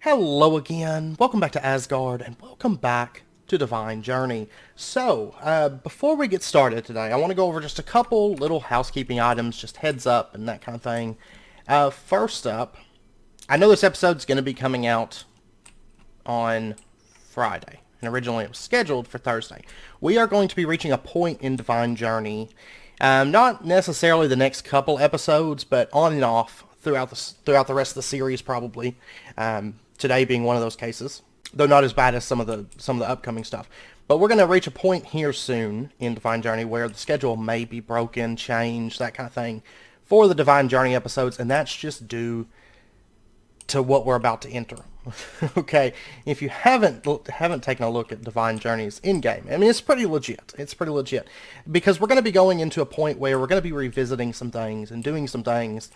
Hello again, welcome back to Asgard, and welcome back to Divine Journey. So, before we get started today, I want to go over just a couple little housekeeping items, just heads up and that kind of thing. First up, I know this episode's going to be coming out on Friday, and originally it was scheduled for Thursday. We are going to be reaching a point in Divine Journey, not necessarily the next couple episodes, but on and off throughout the rest of the series probably. Today being one of those cases, though not as bad as some of the upcoming stuff. But we're going to reach a point here soon in Divine Journey where the schedule may be broken, changed, that kind of thing for the Divine Journey episodes, and that's just due to what we're about to enter. Okay, if you haven't taken a look at Divine Journey's endgame, I mean, it's pretty legit. It's pretty legit because we're going to be going into a point where we're going to be revisiting some things and doing some things.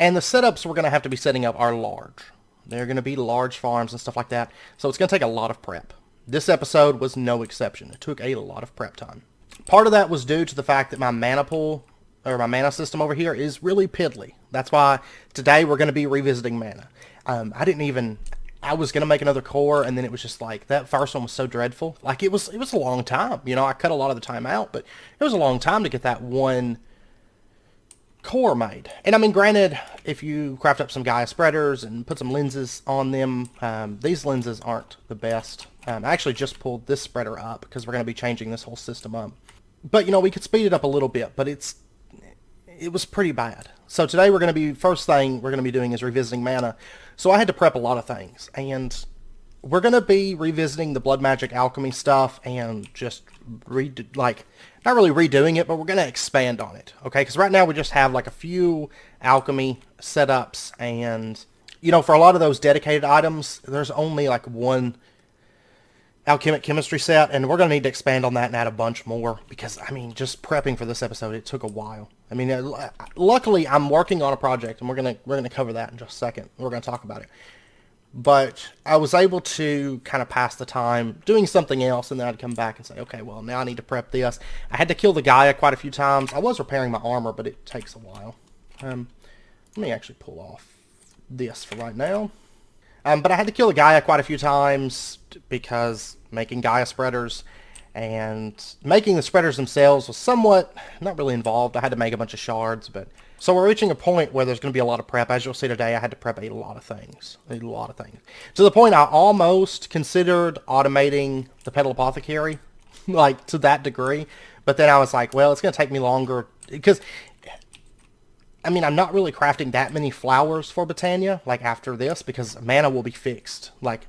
And the setups we're going to have to be setting up are large. They're going to be large farms and stuff like that. So it's going to take a lot of prep. This episode was no exception. It took a lot of prep time. Part of that was due to the fact that my mana pool, or my mana system over here, is really piddly. That's why today we're going to be revisiting mana. I was going to make another core, and then it was just like, that first one was so dreadful. Like, it was a long time. You know, I cut a lot of the time out, but it was a long time to get that one core made. And I mean, granted, if you craft up some Gaia Spreaders and put some lenses on them, these lenses aren't the best. I actually just pulled this spreader up because we're going to be changing this whole system up. But, you know, we could speed it up a little bit, but it was pretty bad. So today first thing we're going to be doing is revisiting mana. So I had to prep a lot of things, and we're going to be revisiting the blood magic alchemy stuff and just not really redoing it, but we're going to expand on it, okay? Because right now we just have like a few alchemy setups, and, you know, for a lot of those dedicated items, there's only like one alchemic chemistry set, and we're going to need to expand on that and add a bunch more, because, I mean, just prepping for this episode, it took a while. I mean, luckily, I'm working on a project, and we're going to cover that in just a second. We're going to talk about it. But I was able to kind of pass the time doing something else, and then I'd come back and say, okay, well, now I need to prep this. I had to kill the Gaia quite a few times. I was repairing my armor, but it takes a while. Let me actually pull off this for right now. But I had to kill the Gaia quite a few times because making Gaia Spreaders and making the spreaders themselves was somewhat not really involved. I had to make a bunch of shards, but so we're reaching a point where there's going to be a lot of prep. As you'll see today, I had to prep a lot of things. To the point I almost considered automating the Petal Apothecary, like, to that degree. But then I was like, well, it's going to take me longer. Because, I mean, I'm not really crafting that many flowers for Botania, like, after this, because mana will be fixed. Like,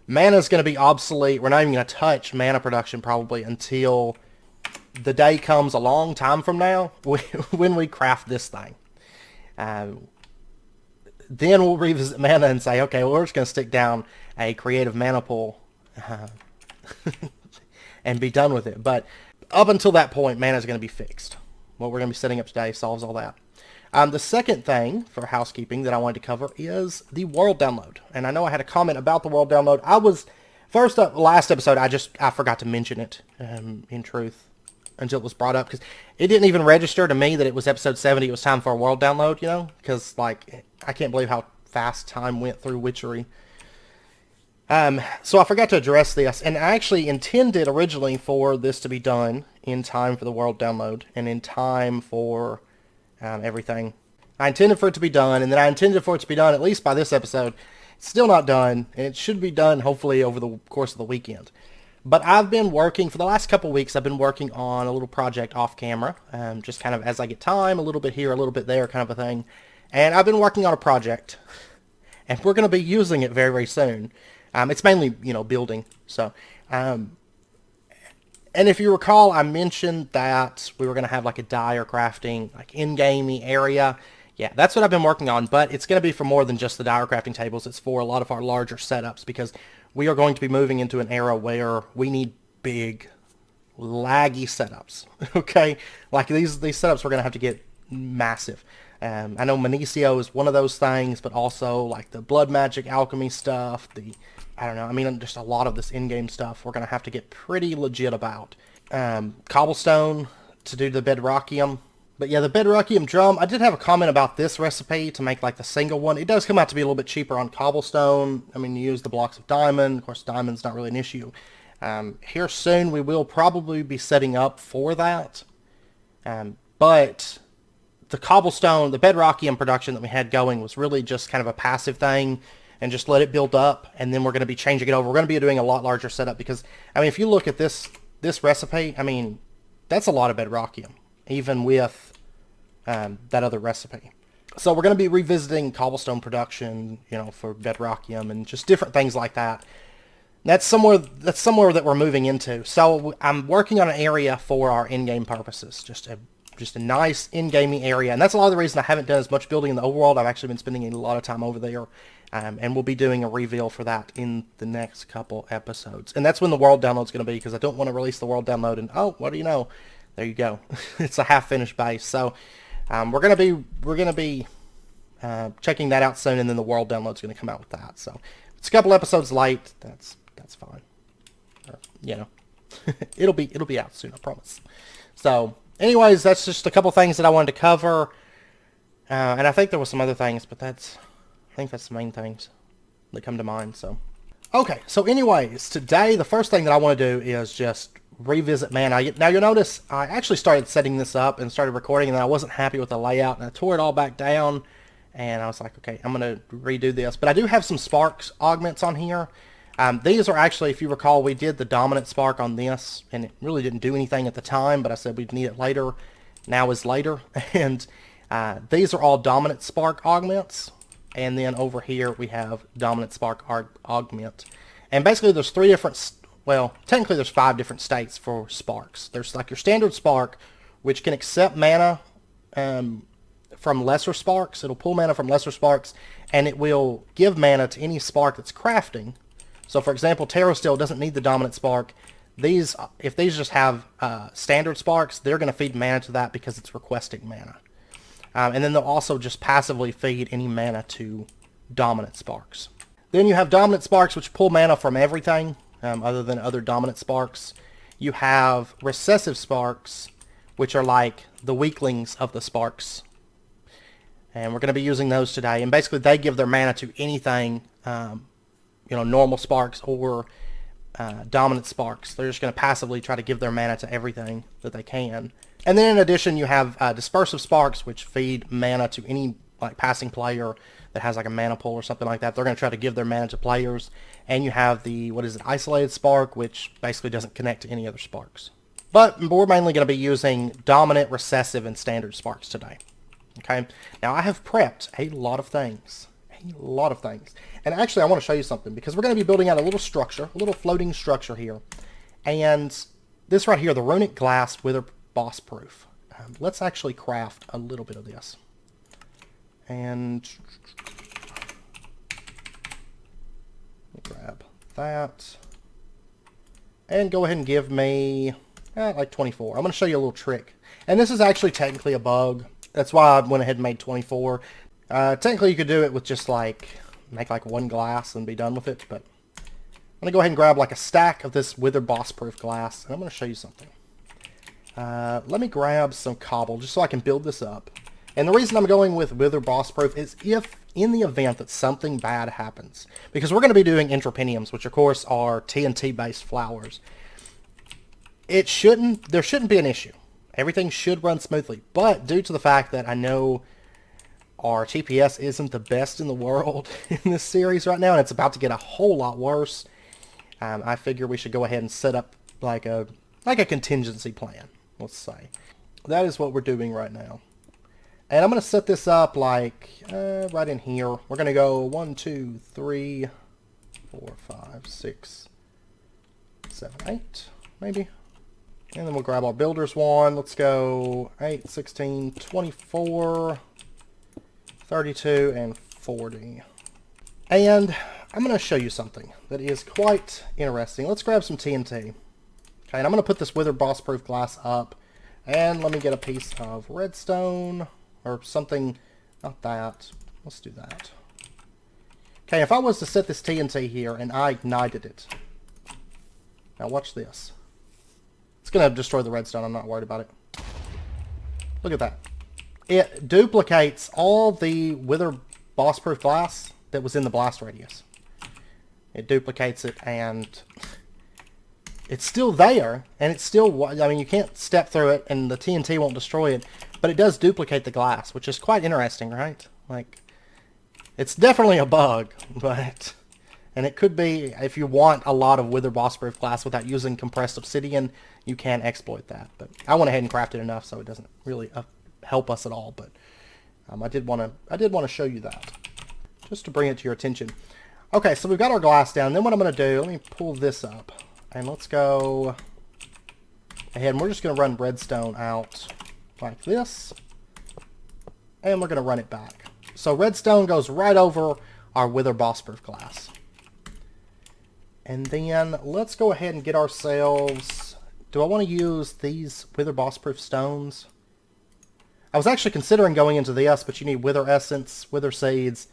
mana is going to be obsolete. We're not even going to touch mana production probably until the day comes a long time from now when we craft this thing. Then we'll revisit mana and say, okay, well, we're just going to stick down a creative mana pool and be done with it. But up until that point, mana is going to be fixed. What we're going to be setting up today solves all that. The second thing for housekeeping that I wanted to cover is the world download. And I know I had a comment about the world download. Last episode, I forgot to mention it, in truth, until it was brought up, because it didn't even register to me that it was episode 70. It was time for a world download, you know, because, like, I can't believe how fast time went through Witchery. So I forgot to address this, and I actually intended originally for this to be done in time for the world download and in time for everything. I intended for it to be done, and then I intended for it to be done at least by this episode. It's still not done, and it should be done hopefully over the course of the weekend. But I've been working, for the last couple weeks, I've been working on a little project off camera, just kind of as I get time, a little bit here, a little bit there kind of a thing. And I've been working on a project, and we're going to be using it very, very soon. It's mainly, you know, building. So, and if you recall, I mentioned that we were going to have like a dire crafting, like in-gamey area. Yeah, that's what I've been working on, but it's going to be for more than just the dire crafting tables. It's for a lot of our larger setups, because we are going to be moving into an era where we need big, laggy setups, okay? Like, these setups we're going to have to get massive. I know Minicio is one of those things, but also, like, the blood magic alchemy stuff, I don't know, I mean, just a lot of this in-game stuff we're going to have to get pretty legit about. Cobblestone to do the bedrockium But yeah, the bedrockium drum, I did have a comment about this recipe to make like the single one. It does come out to be a little bit cheaper on cobblestone. I mean, you use the blocks of diamond. Of course, diamond's not really an issue. Here soon, we will probably be setting up for that. But the cobblestone, the bedrockium production that we had going was really just kind of a passive thing and just let it build up. And then we're going to be changing it over. We're going to be doing a lot larger setup because, I mean, if you look at this recipe, I mean, that's a lot of bedrockium, even with that other recipe. So we're going to be revisiting cobblestone production, you know, for bedrockium and just different things like that. That's somewhere that we're moving into. So I'm working on an area for our in-game purposes, just a nice in-gaming area, and that's a lot of the reason I haven't done as much building in the overworld. I've actually been spending a lot of time over there, and we'll be doing a reveal for that in the next couple episodes. And that's when the world download's going to be, because I don't want to release the world download and oh, what do you know? There you go. It's a half-finished base. So we're gonna be checking that out soon, and then the world download's going to come out with that. So it's a couple episodes late. That's fine. You know, it'll be out soon, I promise. So, anyways, that's just a couple things that I wanted to cover, and I think there was some other things, but I think that's the main things that come to mind. So, okay. So, anyways, today the first thing that I want to do is just revisit mana. Now you'll notice I actually started setting this up and started recording, and then I wasn't happy with the layout, and I tore it all back down, and I was like, okay, I'm gonna redo this. But I do have some sparks augments on here. These are actually, if you recall, we did the dominant spark on this, and it really didn't do anything at the time, but I said we'd need it later. Now is later. And these are all dominant spark augments. And then over here we have dominant spark augment. And basically there's three different, well, technically there's 5 different states for sparks. There's like your standard spark, which can accept mana from lesser sparks. It'll pull mana from lesser sparks, and it will give mana to any spark that's crafting. So, for example, TerraSteel doesn't need the dominant spark. If these just have standard sparks, they're going to feed mana to that because it's requesting mana. And then they'll also just passively feed any mana to dominant sparks. Then you have dominant sparks, which pull mana from everything other than other dominant sparks. You have recessive sparks, which are like the weaklings of the sparks. And we're going to be using those today. And basically, they give their mana to anything, you know, normal sparks or dominant sparks. They're just going to passively try to give their mana to everything that they can. And then in addition, you have dispersive sparks, which feed mana to any like passing player that has like a mana pool or something like that. They're going to try to give their mana to players. And you have the, isolated spark, which basically doesn't connect to any other sparks. But we're mainly going to be using dominant, recessive, and standard sparks today. Okay. Now I have prepped a lot of things. And actually I want to show you something, because we're going to be building out a little structure, a little floating structure here. And this right here, the runic glass wither boss proof. Let's actually craft a little bit of this. And grab that. And go ahead and give me like 24. I'm going to show you a little trick. And this is actually technically a bug. That's why I went ahead and made 24. Technically you could do it with just like, make like 1 glass and be done with it, but I'm going to go ahead and grab like a stack of this wither boss proof glass, and I'm going to show you something. Let me grab some cobble just so I can build this up. And the reason I'm going with wither boss proof is if in the event that something bad happens, because we're going to be doing entropyniums, which of course are TNT based flowers, there shouldn't be an issue. Everything should run smoothly, but due to the fact that I know our TPS isn't the best in the world in this series right now, and it's about to get a whole lot worse, I figure we should go ahead and set up like a contingency plan, let's say. That is what we're doing right now. And I'm going to set this up like right in here. We're going to go 1, 2, 3, 4, 5, 6, 7, 8, maybe. And then we'll grab our builder's wand. Let's go 8, 16, 24, 32, and 40. And I'm going to show you something that is quite interesting. Let's grab some TNT. Okay, and I'm going to put this wither boss proof glass up. And let me get a piece of redstone or something. Not that. Let's do that. Okay, if I was to set this TNT here and I ignited it. Now watch this. It's going to destroy the redstone. I'm not worried about it. Look at that. It duplicates all the wither boss-proof glass that was in the blast radius. It duplicates it, and it's still there, and it's still, I mean, you can't step through it, and the TNT won't destroy it, but it does duplicate the glass, which is quite interesting, right? Like, it's definitely a bug, but, and it could be, if you want a lot of wither boss-proof glass without using compressed obsidian, you can exploit that, but I went ahead and crafted enough, so it doesn't really help us at all, but I did want to show you that, just to bring it to your attention. Okay, so we've got our glass down. Then what I'm going to do, let me pull this up. And let's go ahead, and we're just going to run redstone out like this. And we're going to run it back. So redstone goes right over our wither boss-proof glass. And then let's go ahead and get ourselves... Do I want to use these wither boss-proof stones? I was actually considering going into this, but you need wither essence, wither seeds.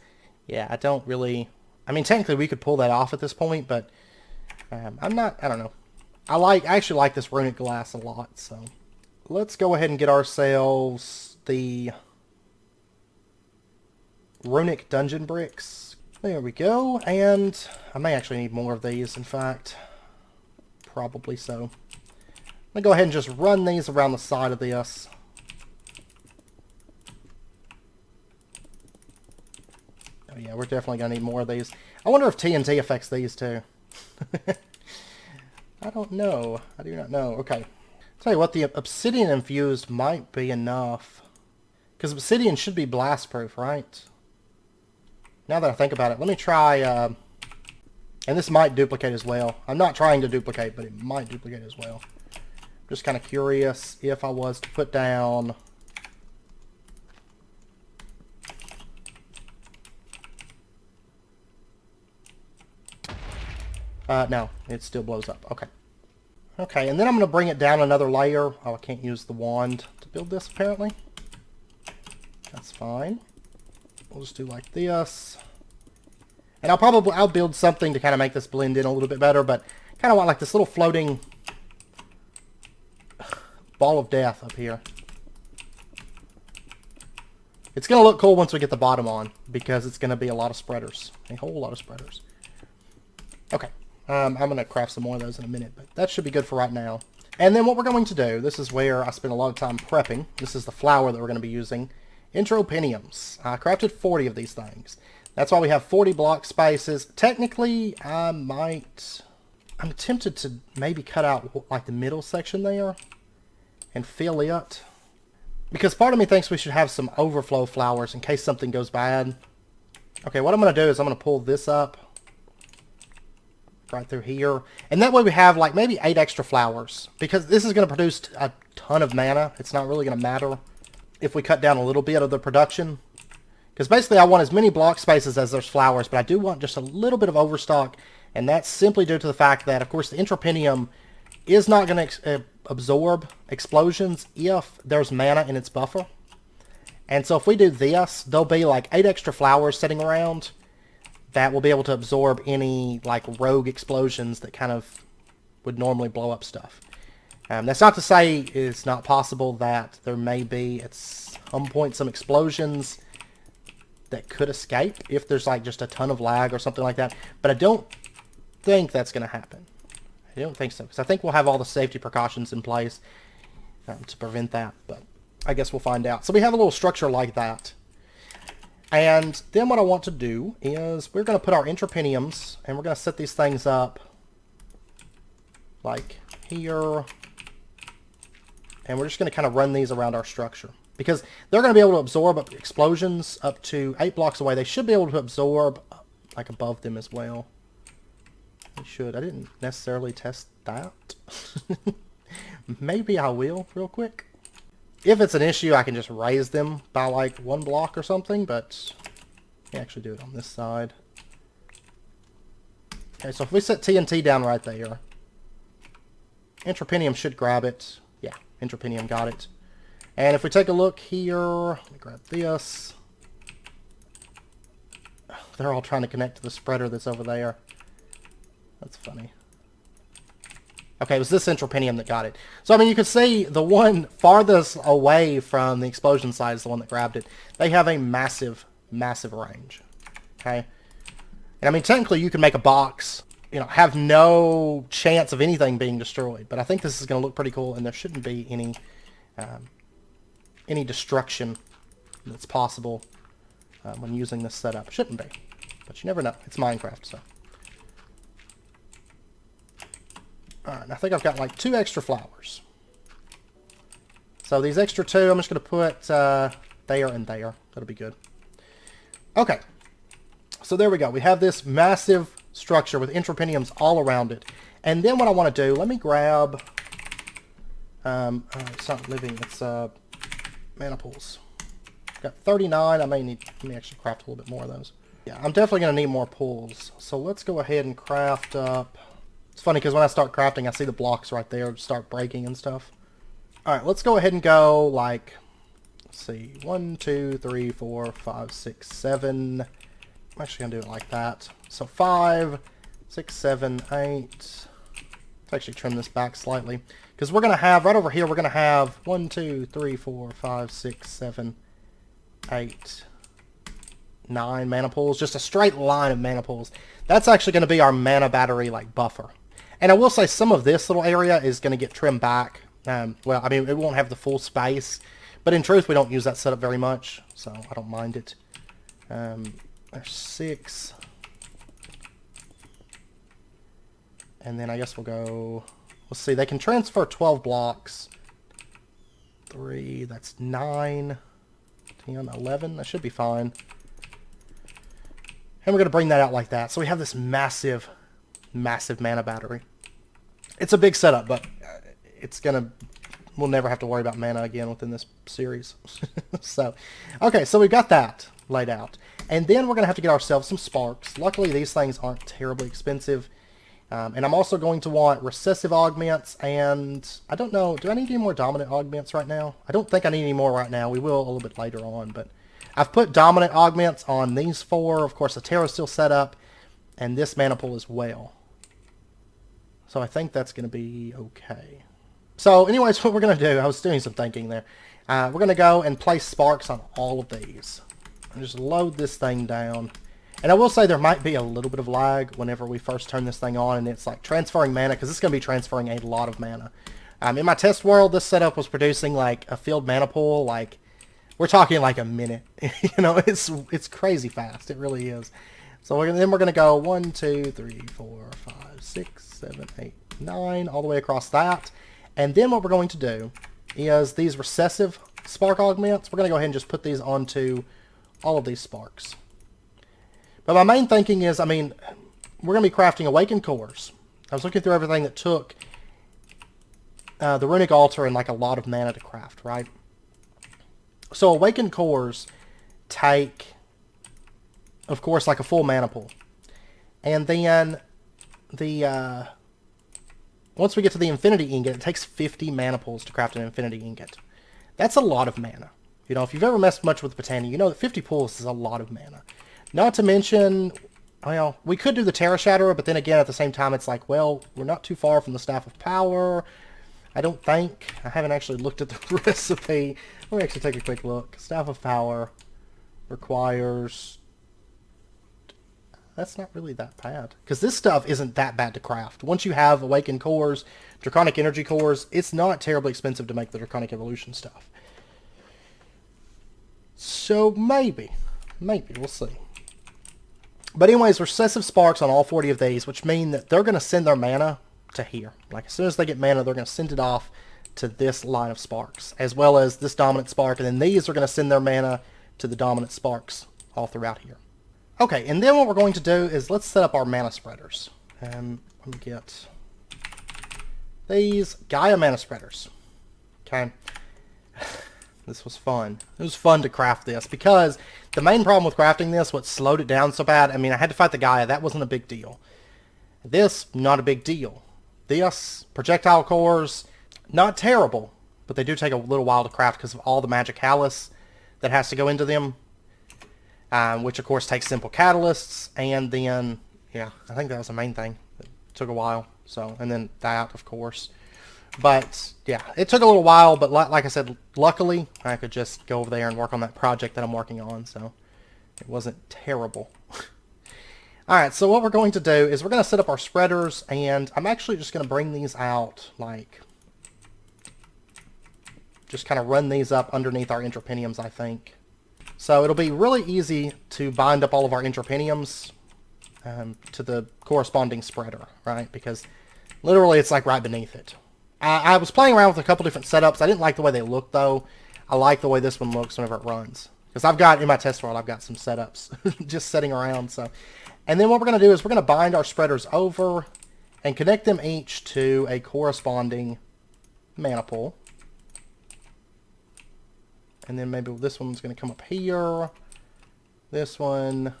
Yeah, I don't really... I mean, technically we could pull that off at this point, but I'm not, I don't know. I actually like this runic glass a lot, so let's go ahead and get ourselves the runic dungeon bricks. There we go, and I may actually need more of these, in fact. Probably so. I'm going to go ahead and just run these around the side of this. Oh yeah, we're definitely going to need more of these. I wonder if TNT affects these too. I don't know. I do not know. Okay. Tell you what, the obsidian infused might be enough. Because obsidian should be blast proof, right? Now that I think about it, let me try... and this might duplicate as well. I'm not trying to duplicate, but it might duplicate as well. Just kind of curious if I was to put down... no, it still blows up. Okay. Okay, and then I'm going to bring it down another layer. Oh, I can't use the wand to build this, apparently. That's fine. We'll just do like this. And I'll build something to kind of make this blend in a little bit better, but kind of want like this little floating ball of death up here. It's going to look cool once we get the bottom on, because it's going to be a lot of spreaders. A whole lot of spreaders. Okay. I'm going to craft some more of those in a minute, but that should be good for right now. And then what we're going to do, this is where I spent a lot of time prepping. This is the flour that we're going to be using. Entropyniums. I crafted 40 of these things. That's why we have 40 block spaces. Technically, I'm tempted to maybe cut out like the middle section there and fill it. Because part of me thinks we should have some overflow flowers in case something goes bad. Okay, what I'm going to do is I'm going to pull this up right through here, and that way we have like maybe 8 extra flowers, because this is going to produce a ton of mana. It's not really going to matter if we cut down a little bit of the production, because basically I want as many block spaces as there's flowers, but I do want just a little bit of overstock, and that's simply due to the fact that, of course, the entropynium is not going to absorb explosions if there's mana in its buffer. And so if we do this, there'll be like 8 extra flowers sitting around that will be able to absorb any like rogue explosions that kind of would normally blow up stuff. That's not to say it's not possible that there may be at some point some explosions that could escape if there's like just a ton of lag or something like that. But I don't think that's going to happen. I don't think so, because I think we'll have all the safety precautions in place to prevent that. But I guess we'll find out. So we have a little structure like that. And then what I want to do is we're going to put our entropyniums, and we're going to set these things up like here. And we're just going to kind of run these around our structure, because they're going to be able to absorb explosions up to 8 blocks away. They should be able to absorb like above them as well. They should. I didn't necessarily test that. Maybe I will real quick. If it's an issue, I can just raise them by like 1 block or something, but I actually do it on this side. Okay, so if we set TNT down right there, entropynium should grab it. Yeah, entropynium got it. And if we take a look here, let me grab this. They're all trying to connect to the spreader that's over there. That's funny. Okay, it was this entropynium that got it. So, I mean, you can see the one farthest away from the explosion side is the one that grabbed it. They have a massive, massive range. Okay? And, I mean, technically, you can make a box, you know, have no chance of anything being destroyed. But I think this is going to look pretty cool, and there shouldn't be any destruction that's possible when using this setup. Shouldn't be. But you never know. It's Minecraft, so. Alright, I think I've got like 2 extra flowers. So these extra 2, I'm just going to put there and there. That'll be good. Okay. So there we go. We have this massive structure with entropyniums all around it. And then what I want to do, let me grab... it's not living, it's mana pools. Got 39. I may need, let me actually craft a little bit more of those. Yeah, I'm definitely going to need more pools. So let's go ahead and craft up... It's funny because when I start crafting, I see the blocks right there start breaking and stuff. Alright, let's go ahead and go like, let's see, 1, 2, 3, 4, 5, 6, 7. I'm actually going to do it like that. So 5, 6, 7, 8. Let's actually trim this back slightly. Because we're going to have, right over here, we're going to have 1, 2, 3, 4, 5, 6, 7, 8, 9 mana pools. Just a straight line of mana pools. That's actually going to be our mana battery like buffer. And I will say some of this little area is going to get trimmed back. Well, I mean, it won't have the full space. But in truth, we don't use that setup very much. So I don't mind it. There's 6. And then I guess we'll go... Let's see, they can transfer 12 blocks. 3, that's 9. 10, 11. That should be fine. And we're going to bring that out like that. So we have this massive, massive mana battery. It's a big setup, but it's going to... We'll never have to worry about mana again within this series. So, okay, so we've got that laid out. And then we're going to have to get ourselves some sparks. Luckily, these things aren't terribly expensive. And I'm also going to want recessive augments, and I don't know, do I need any more dominant augments right now? I don't think I need any more right now. We will a little bit later on, but I've put dominant augments on these 4. Of course, the Terra's still set up, and this mana pool as well. So I think that's going to be okay. So anyways, what we're going to do, I was doing some thinking there. We're going to go and place sparks on all of these. And just load this thing down. And I will say there might be a little bit of lag whenever we first turn this thing on, and it's like transferring mana, because it's going to be transferring a lot of mana. In my test world, this setup was producing like a filled mana pool, like, we're talking like a minute. You know, it's crazy fast. It really is. So then we're going to go 1, 2, 3, 4, 5, 6, 7, 8, 9, all the way across that. And then what we're going to do is these recessive spark augments, we're going to go ahead and just put these onto all of these sparks. But my main thinking is, I mean, we're going to be crafting awakened cores. I was looking through everything that took the runic altar and like a lot of mana to craft, right? So awakened cores take, of course, like a full mana pool. And then the once we get to the infinity ingot, it takes 50 mana pools to craft an infinity ingot. That's a lot of mana. You know, if you've ever messed much with Botania, you know that 50 pools is a lot of mana. Not to mention, well, we could do the Terra Shatterer, but then again, at the same time, it's like, well, we're not too far from the Staff of Power. I don't think. I haven't actually looked at the recipe. Let me actually take a quick look. Staff of Power requires... That's not really that bad. Because this stuff isn't that bad to craft. Once you have Awakened Cores, Draconic Energy Cores, it's not terribly expensive to make the Draconic Evolution stuff. So maybe. Maybe. We'll see. But anyways, recessive sparks on all 40 of these, which mean that they're going to send their mana to here. Like, as soon as they get mana, they're going to send it off to this line of sparks, as well as this dominant spark, and then these are going to send their mana to the dominant sparks all throughout here. Okay, and then what we're going to do is let's set up our mana spreaders. Let me get these Gaia mana spreaders. Okay. This was fun. It was fun to craft this, because the main problem with crafting this, what slowed it down so bad, I mean, I had to fight the Gaia. That wasn't a big deal. This, not a big deal. This, projectile cores, not terrible, but they do take a little while to craft because of all the magic callus that has to go into them, which, of course, takes simple catalysts, and then, yeah, I think that was the main thing. It took a while. So, and then that, of course. But, yeah, it took a little while, but like I said, luckily, I could just go over there and work on that project that I'm working on, so it wasn't terrible. Alright, so what we're going to do is we're going to set up our spreaders, and I'm actually just going to bring these out, like, just kind of run these up underneath our entropyniums, I think. So it'll be really easy to bind up all of our entropyniums to the corresponding spreader, right? Because literally it's like right beneath it. I was playing around with a couple different setups. I didn't like the way they look, though. I like the way this one looks whenever it runs. Because I've got, in my test world, I've got some setups just sitting around. So, and then what we're going to do is we're going to bind our spreaders over and connect them each to a corresponding mana pool. And then maybe this one's going to come up here. This one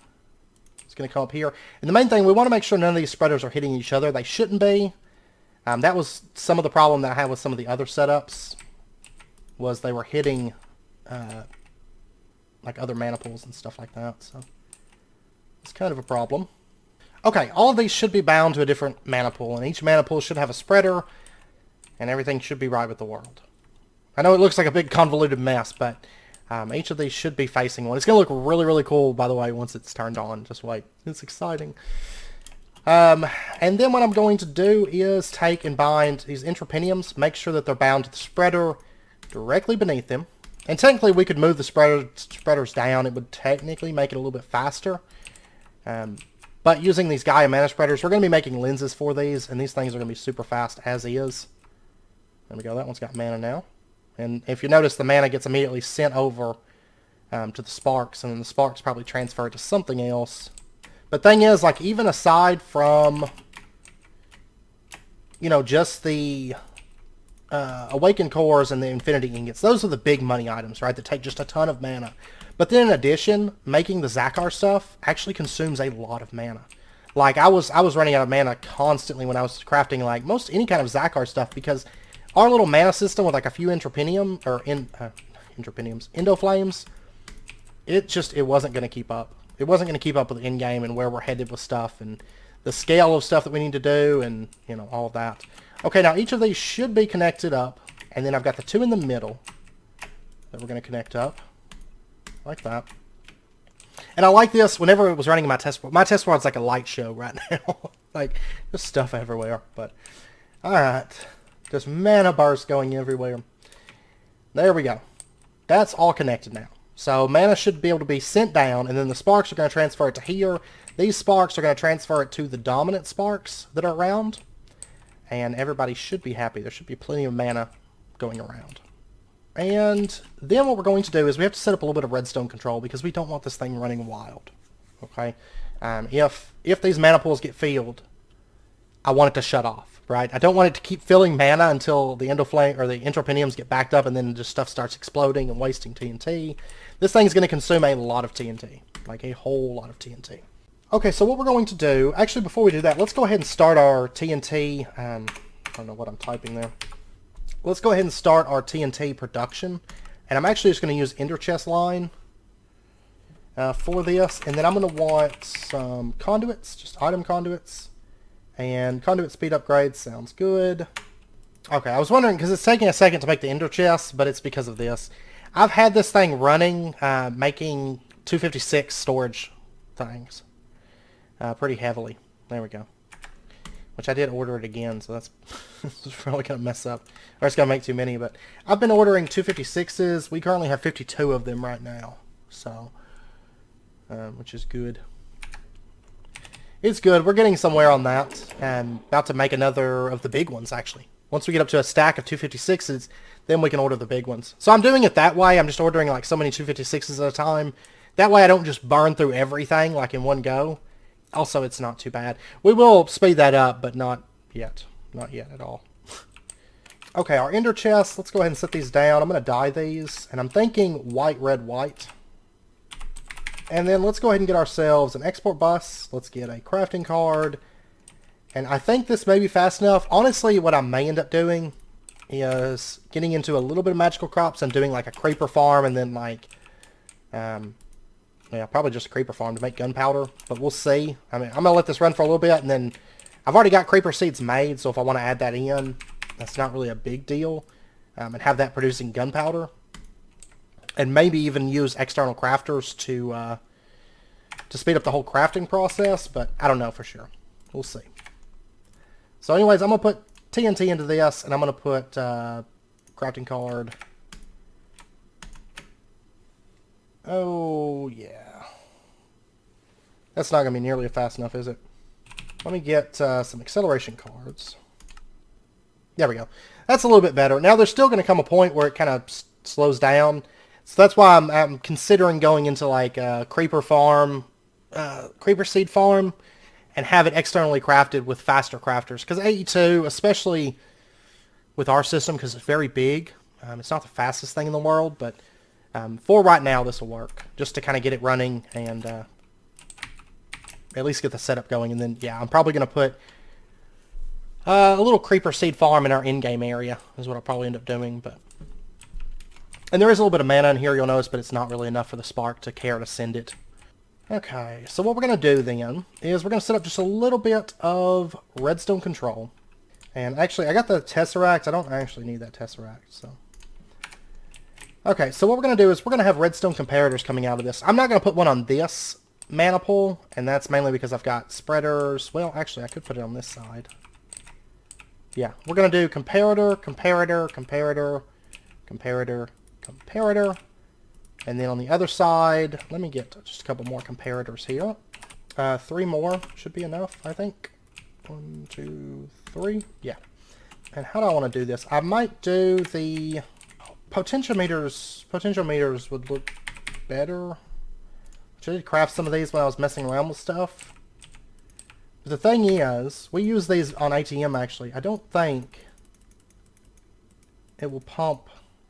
is going to come up here. And the main thing, we want to make sure none of these spreaders are hitting each other. They shouldn't be. That was some of the problem that I had with some of the other setups, was they were hitting like other mana pools and stuff like that. So it's kind of a problem. Okay, all of these should be bound to a different mana pool, and each mana pool should have a spreader, and everything should be right with the world. I know it looks like a big convoluted mess, but each of these should be facing one. It's going to look really, really cool, by the way, once it's turned on. Just wait. It's exciting. And then what I'm going to do is take and bind these entropyniums, make sure that they're bound to the spreader directly beneath them. And technically, we could move the spreaders down. It would technically make it a little bit faster. But using these Gaia mana spreaders, we're going to be making lenses for these, and these things are going to be super fast as is. There we go. That one's got mana now. And if you notice, the mana gets immediately sent over to the sparks, and then the sparks probably transfer it to something else. But thing is, like, even aside from, you know, just the awakened cores and the infinity ingots, those are the big money items, right, that take just a ton of mana. But then in addition, making the Zakar stuff actually consumes a lot of mana. Like, I was running out of mana constantly when I was crafting, like, most any kind of Zakar stuff, because our little mana system with like a few entropynium, or entropyniums, endoflames, it wasn't going to keep up. It wasn't going to keep up with the endgame and where we're headed with stuff and the scale of stuff that we need to do and, you know, all of that. Okay, now each of these should be connected up, and then I've got the two in the middle that we're going to connect up like that. And I like this whenever it was running in my test world. My test world's like a light show right now. Like, there's stuff everywhere. But, alright. Just mana bursts going everywhere. There we go. That's all connected now. So mana should be able to be sent down, and then the sparks are going to transfer it to here. These sparks are going to transfer it to the dominant sparks that are around. And everybody should be happy. There should be plenty of mana going around. And then what we're going to do is we have to set up a little bit of redstone control, because we don't want this thing running wild. Okay? If these mana pools get filled, I want it to shut off. Right? I don't want it to keep filling mana until the endoflame or the entropyniums get backed up, and then just stuff starts exploding and wasting TNT. This thing's going to consume a lot of TNT. Like a whole lot of TNT. Okay, so what we're going to do, actually before we do that, let's go ahead and start our TNT. I don't know what I'm typing there. Let's go ahead and start our TNT production. And I'm actually just going to use Ender Chest line for this. And then I'm going to want some conduits, just item conduits. And conduit speed upgrades sounds good. Okay, I was wondering, because it's taking a second to make the ender chest, but it's because of this. I've had this thing running, making 256 storage things pretty heavily. There we go. Which I did order it again, so that's probably going to mess up. Or it's going to make too many, but I've been ordering 256s. We currently have 52 of them right now, so which is good. It's good. We're getting somewhere on that. And about to make another of the big ones, actually. Once we get up to a stack of 256s, then we can order the big ones. So I'm doing it that way. I'm just ordering like so many 256s at a time. That way I don't just burn through everything like in one go. Also, it's not too bad. We will speed that up, but not yet. Not yet at all. Okay, our ender chests. Let's go ahead and set these down. I'm going to dye these. And I'm thinking white, red, white. And then let's go ahead and get ourselves an export bus. Let's get a crafting card. And I think this may be fast enough. Honestly, what I may end up doing is getting into a little bit of magical crops and doing like a creeper farm, and then like, yeah, probably just a creeper farm to make gunpowder. But we'll see. I mean, I'm going to let this run for a little bit, and then I've already got creeper seeds made, so if I want to add that in, that's not really a big deal. And have that producing gunpowder. And maybe even use external crafters to speed up the whole crafting process, but I don't know for sure. We'll see. So anyways, I'm going to put TNT into this, and I'm going to put crafting card. Oh, yeah. That's not going to be nearly fast enough, is it? Let me get some acceleration cards. There we go. That's a little bit better. Now, there's still going to come a point where it kind of slows down. So that's why I'm considering going into like a creeper farm, creeper seed farm, and have it externally crafted with faster crafters. Because AE2, especially with our system, because it's very big, it's not the fastest thing in the world, but for right now, this will work. Just to kind of get it running and at least get the setup going. And then, yeah, I'm probably going to put a little creeper seed farm in our in-game area is what I'll probably end up doing. And there is a little bit of mana in here, you'll notice, but it's not really enough for the spark to care to send it. Okay, so what we're going to do then is we're going to set up just a little bit of Redstone Control. And actually, I got the Tesseract. I don't actually need that Tesseract, so... Okay, so what we're going to do is we're going to have Redstone comparators coming out of this. I'm not going to put one on this mana pool, and that's mainly because I've got spreaders. Well, actually, I could put it on this side. Yeah, we're going to do comparator, comparator, comparator, comparator, comparator. And then on the other side, let me get just a couple more comparators here. 3 more should be enough, I think. 1, 2, 3. Yeah. And how do I want to do this? I might do the potentiometers. Potentiometers would look better. I did craft some of these when I was messing around with stuff. But the thing is, we use these on ATM actually. I don't think it will pump.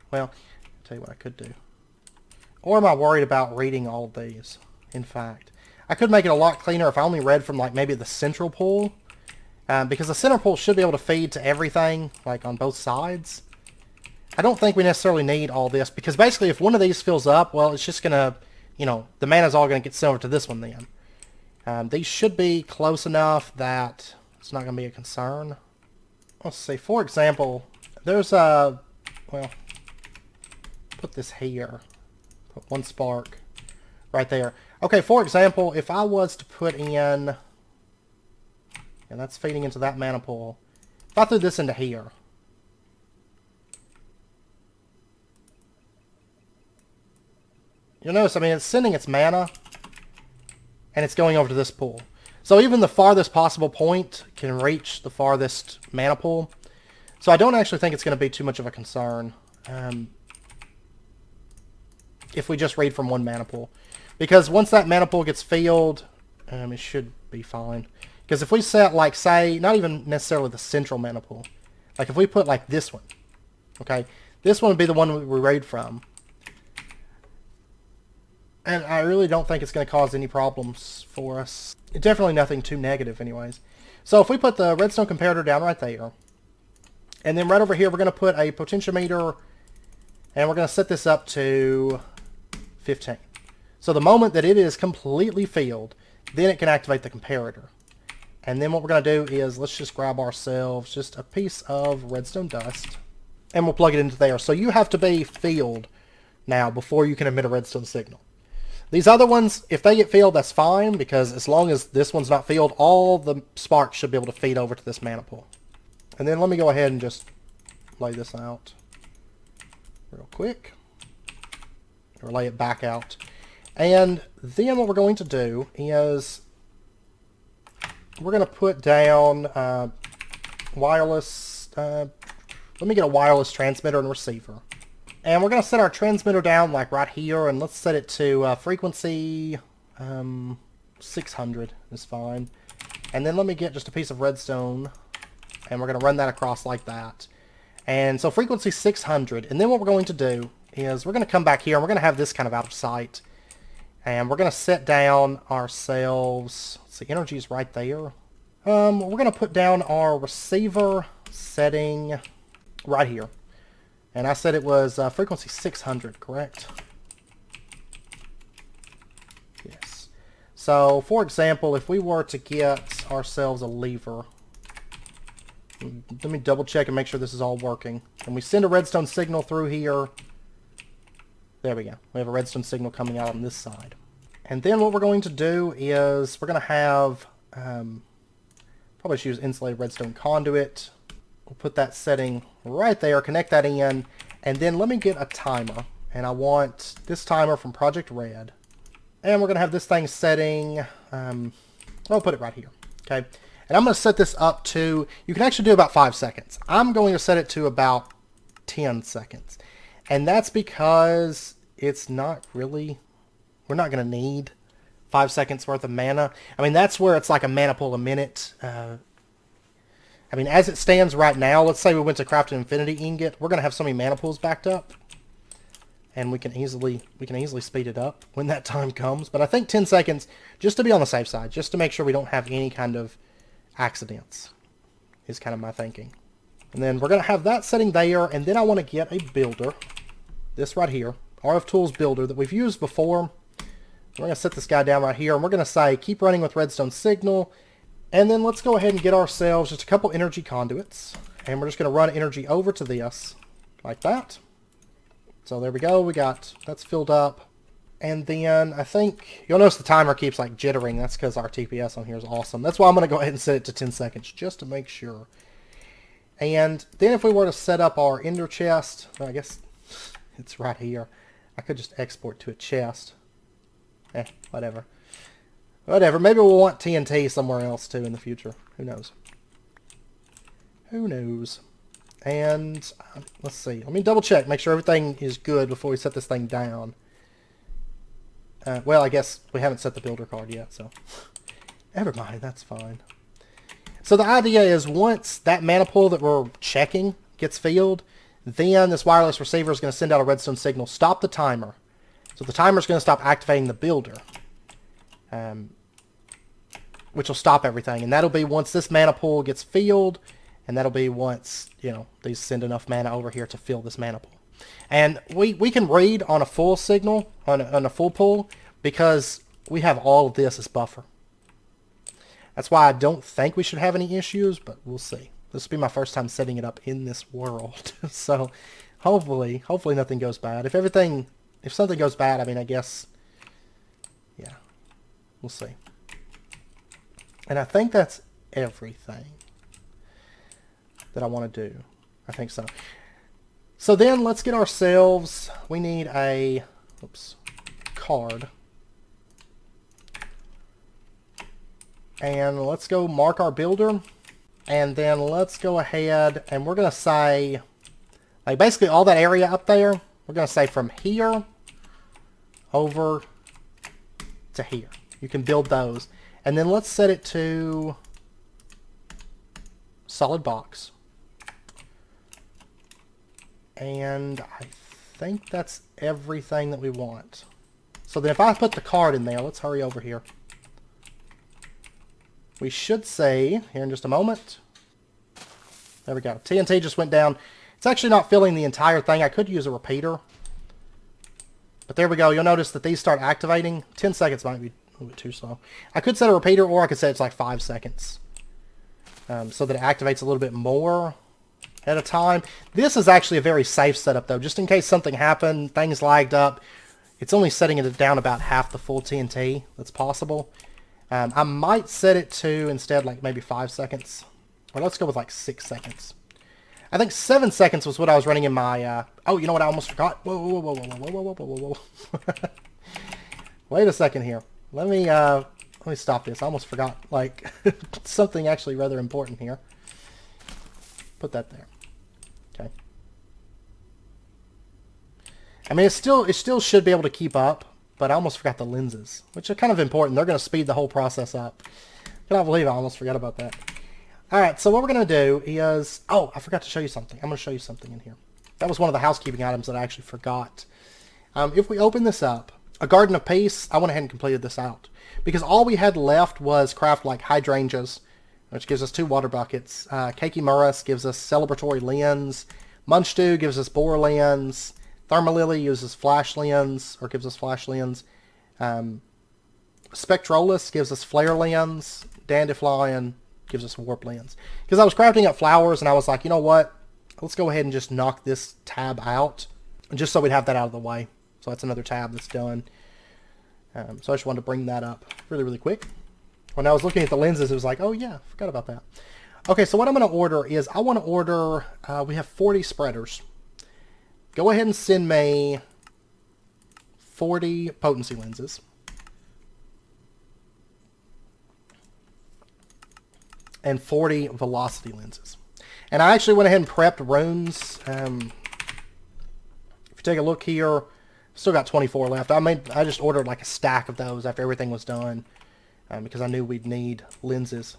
Well, I'll tell you what I could do. Or am I worried about reading all of these? In fact, I could make it a lot cleaner if I only read from like maybe the central pool. Because the center pool should be able to feed to everything, like on both sides. I don't think we necessarily need all this, because basically if one of these fills up, well, it's just going to, you know, the mana's all going to get sent over to this one then. These should be close enough that it's not going to be a concern. Let's see, for example, there's a, well, put this here. Put 1 spark right there. Okay, for example, if I was to put in, and that's feeding into that mana pool, if I threw this into here, you'll notice, I mean, it's sending its mana, and it's going over to this pool. So even the farthest possible point can reach the farthest mana pool. So I don't actually think it's going to be too much of a concern if we just read from 1 mana pool. Because once that mana pool gets filled, it should be fine. Because if we set, like, say, not even necessarily the central mana pool. Like, if we put, like, this one. Okay? This one would be the one we read from. And I really don't think it's going to cause any problems for us. Definitely nothing too negative anyways. So if we put the redstone comparator down right there, and then right over here we're going to put a potentiometer, and we're going to set this up to 15. So the moment that it is completely filled, then it can activate the comparator. And then what we're going to do is, let's just grab ourselves just a piece of redstone dust, and we'll plug it into there. So you have to be filled now before you can emit a redstone signal. These other ones, if they get filled, that's fine, because as long as this one's not filled, all the sparks should be able to feed over to this mana pool. And then let me go ahead and just lay this out real quick. Or lay it back out. And then what we're going to do is we're going to put down wireless... let me get a wireless transmitter and receiver. And we're going to set our transmitter down like right here, and let's set it to frequency 600 is fine. And then let me get just a piece of redstone, and we're going to run that across like that. And so frequency 600, and then what we're going to do is we're going to come back here, and we're going to have this kind of out of sight. And we're going to set down ourselves, let's see, energy is right there. We're going to put down our receiver setting right here. And I said it was frequency 600, correct? Yes. So, for example, if we were to get ourselves a lever, Let me double check and make sure this is all working. And we send a redstone signal through here. There we go. We have a redstone signal coming out on this side. And then what we're going to do is we're going to have, probably should use insulated redstone conduit. We'll put that setting right there, connect that in, and then let me get a timer. And I want this timer from Project Red. And we're going to have this thing setting, I'll put it right here, okay? And I'm going to set this up to, you can actually do about 5 seconds. I'm going to set it to about 10 seconds. And that's because it's not really, we're not going to need 5 seconds worth of mana. I mean, that's where it's like a mana pool a minute. I mean, as it stands right now, let's say we went to craft an infinity ingot, we're going to have so many mana pools backed up. And we can easily speed it up when that time comes. But I think 10 seconds, just to be on the safe side, just to make sure we don't have any kind of accidents, is kind of my thinking. And then we're going to have that setting there, and then I want to get a builder, this right here, RF Tools builder that we've used before. We're going to set this guy down right here, and we're going to say keep running with redstone signal, and then let's go ahead and get ourselves just a couple energy conduits, and we're just going to run energy over to this, like that. So there we go, we got, that's filled up. And then I think, you'll notice the timer keeps like jittering. That's because our TPS on here is awesome. That's why I'm going to go ahead and set it to 10 seconds, just to make sure. And then if we were to set up our ender chest, well, I guess it's right here. I could just export to a chest. Whatever. Whatever, maybe we'll want TNT somewhere else too in the future. Who knows? Who knows? And let's see. Let me double check, make sure everything is good before we set this thing down. Well, I guess we haven't set the builder card yet, so never mind, that's fine. So the idea is once that mana pool that we're checking gets filled, then this wireless receiver is going to send out a redstone signal, stop the timer. So the timer is going to stop activating the builder, which will stop everything. And that'll be once this mana pool gets filled, and that'll be once, you know, they send enough mana over here to fill this mana pool. And we can read on a full signal, on a full pool, because we have all of this as buffer. That's why I don't think we should have any issues, but we'll see. This will be my first time setting it up in this world. So hopefully nothing goes bad. If something goes bad, I mean, I guess, yeah, we'll see. And I think that's everything that I want to do. I think so. So then let's get ourselves, we need a, card. And let's go mark our builder. And then let's go ahead and we're going to say, like basically all that area up there, we're going to say from here over to here. You can build those. And then let's set it to solid box. And I think that's everything that we want. So then if I put the card in there, let's hurry over here. We should say, here in just a moment, there we go. TNT just went down. It's actually not filling the entire thing. I could use a repeater. But there we go. You'll notice that these start activating. 10 seconds might be a little bit too slow. I could set a repeater, or I could say it's like 5 seconds. So that it activates a little bit more at a time. This is actually a very safe setup, though. Just in case something happened, things lagged up. It's only setting it down about half the full TNT that's possible. I might set it to, instead, like maybe 5 seconds. Or let's go with like 6 seconds. I think 7 seconds was what I was running in my, oh, you know what, I almost forgot. Whoa, whoa, whoa, whoa, whoa, whoa, whoa, whoa, whoa. Wait a second here. Let me stop this. I almost forgot, like, something actually rather important here. Put that there. Okay. I mean, it still should be able to keep up, but I almost forgot the lenses, which are kind of important. They're going to speed the whole process up. Cannot believe I almost forgot about that. Alright, so what we're going to do is... Oh, I forgot to show you something. I'm going to show you something in here. That was one of the housekeeping items that I actually forgot. If we open this up, a Garden of Peace, I went ahead and completed this out. Because all we had left was craft like hydrangeas, which gives us 2 water buckets. Keiki Muras gives us celebratory lens. Munchdew gives us boar lens. Thermalily uses flash lens, or gives us flash lens. Spectrolus gives us flare lens. Dandelion gives us a warp lens. Because I was crafting up flowers, and I was like, you know what? Let's go ahead and just knock this tab out, just so we'd have that out of the way. So that's another tab that's done. So I just wanted to bring that up really, really quick. When I was looking at the lenses, it was like, oh yeah, forgot about that. Okay, so what I'm going to order is, I want to order, we have 40 spreaders. Go ahead and send me 40 potency lenses. And 40 velocity lenses. And I actually went ahead and prepped runes. If you take a look here, still got 24 left. I just ordered like a stack of those after everything was done, because I knew we'd need lenses.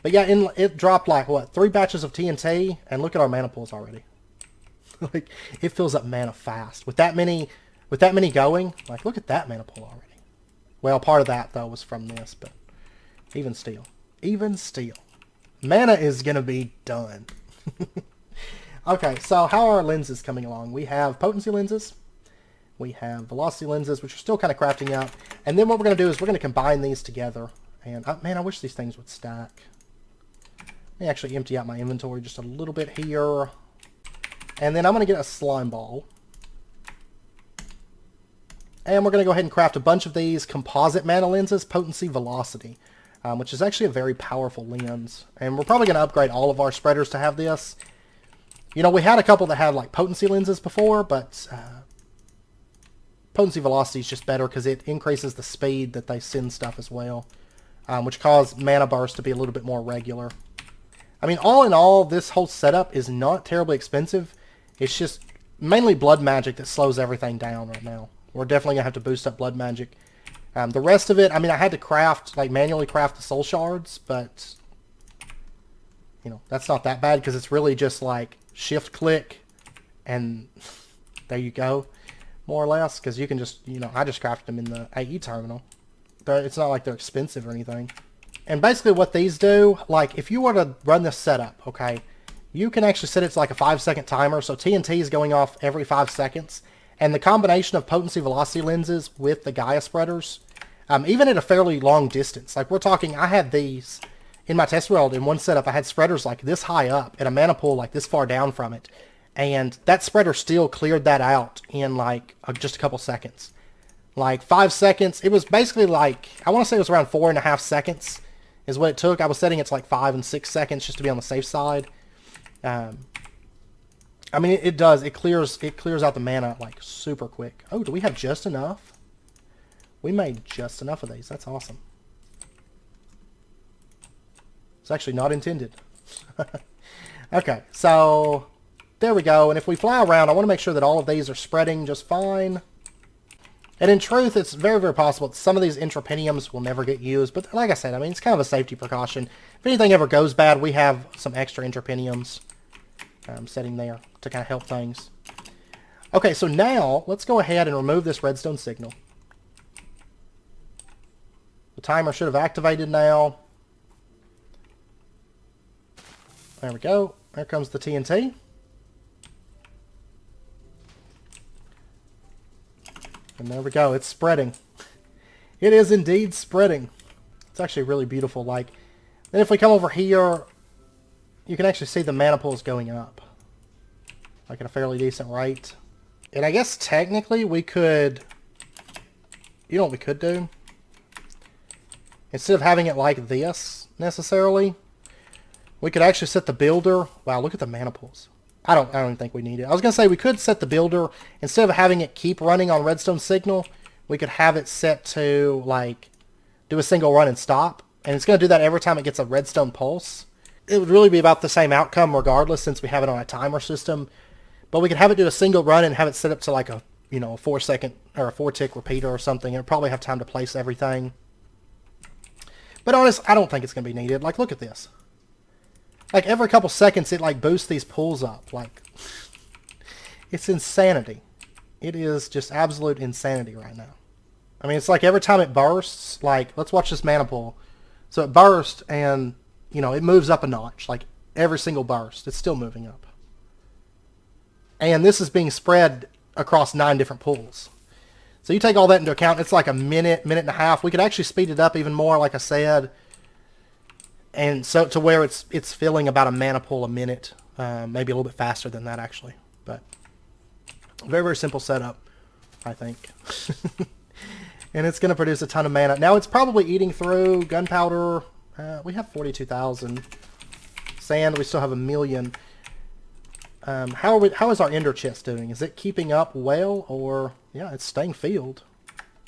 But yeah, it dropped like, what, 3 batches of TNT, and look at our mana pools already. Like, it fills up mana fast. With that many going, like, look at that mana pool already. Well, part of that, though, was from this, but even still. Mana is going to be done. Okay, so how are our lenses coming along? We have potency lenses. We have velocity lenses, which are still kind of crafting up. And then what we're going to do is we're going to combine these together. And, man, I wish these things would stack. Let me actually empty out my inventory just a little bit here. And then I'm going to get a slime ball. And we're going to go ahead and craft a bunch of these composite mana lenses, potency velocity, which is actually a very powerful lens. And we're probably going to upgrade all of our spreaders to have this. You know, we had a couple that had like potency lenses before, but potency velocity is just better because it increases the speed that they send stuff as well, which cause mana burst to be a little bit more regular. I mean, all in all, this whole setup is not terribly expensive. It's just mainly blood magic that slows everything down right now. We're definitely going to have to boost up blood magic. The rest of it, I mean, I had to craft, like manually craft the soul shards, but, you know, that's not that bad because it's really just like shift click and there you go, more or less, because you can just, you know, I just crafted them in the AE terminal. But it's not like they're expensive or anything. And basically what these do, like if you were to run this setup, okay, you can actually set it to like a 5-second timer, so TNT is going off every 5 seconds. And the combination of potency velocity lenses with the Gaia Spreaders, even at a fairly long distance, like we're talking, I had these in my test world in one setup, I had spreaders like this high up and a mana pool like this far down from it. And that spreader still cleared that out in like just a couple seconds. Like 5 seconds, it was basically like, I want to say it was around 4.5 seconds is what it took. I was setting it to like 5 and 6 seconds just to be on the safe side. I mean, it does. It clears out the mana like super quick. Oh, do we have just enough? We made just enough of these. That's awesome. It's actually not intended. Okay, so there we go. And if we fly around, I want to make sure that all of these are spreading just fine. And in truth, it's very, very possible that some of these entropyniums will never get used. But like I said, I mean, it's kind of a safety precaution. If anything ever goes bad, we have some extra entropyniums sitting there to kind of help things. Okay, so now let's go ahead and remove this redstone signal. The timer should have activated now. There we go. There comes the TNT. And there we go. It's spreading. It is indeed spreading. It's actually really beautiful. Like, then if we come over here, you can actually see the mana pools going up. Like at a fairly decent rate. And I guess technically we could... You know what we could do? Instead of having it like this, necessarily, we could actually set the builder... Wow, look at the mana pools. I don't even think we need it. I was going to say we could set the builder, instead of having it keep running on redstone signal, we could have it set to, like, do a single run and stop. And it's going to do that every time it gets a redstone pulse. It would really be about the same outcome regardless, since we have it on a timer system. But we could have it do a single run and have it set up to like a, you know, a 4-second or a 4-tick repeater or something. And probably have time to place everything. But honestly, I don't think it's going to be needed. Like, look at this. Like, every couple seconds, it, like, boosts these pools up. Like, it's insanity. It is just absolute insanity right now. I mean, it's like every time it bursts, like, let's watch this mana pool. So it bursts, and, you know, it moves up a notch. Like, every single burst, it's still moving up. And this is being spread across 9 different pools. So you take all that into account, it's like a minute, minute and a half. We could actually speed it up even more, like I said. And so to where it's filling about a mana pool a minute, maybe a little bit faster than that actually. But very, very simple setup, I think. And it's going to produce a ton of mana. Now it's probably eating through gunpowder. We have 42,000. Sand, we still have 1,000,000. How is our ender chest doing? Is it keeping up well, or yeah, it's staying filled.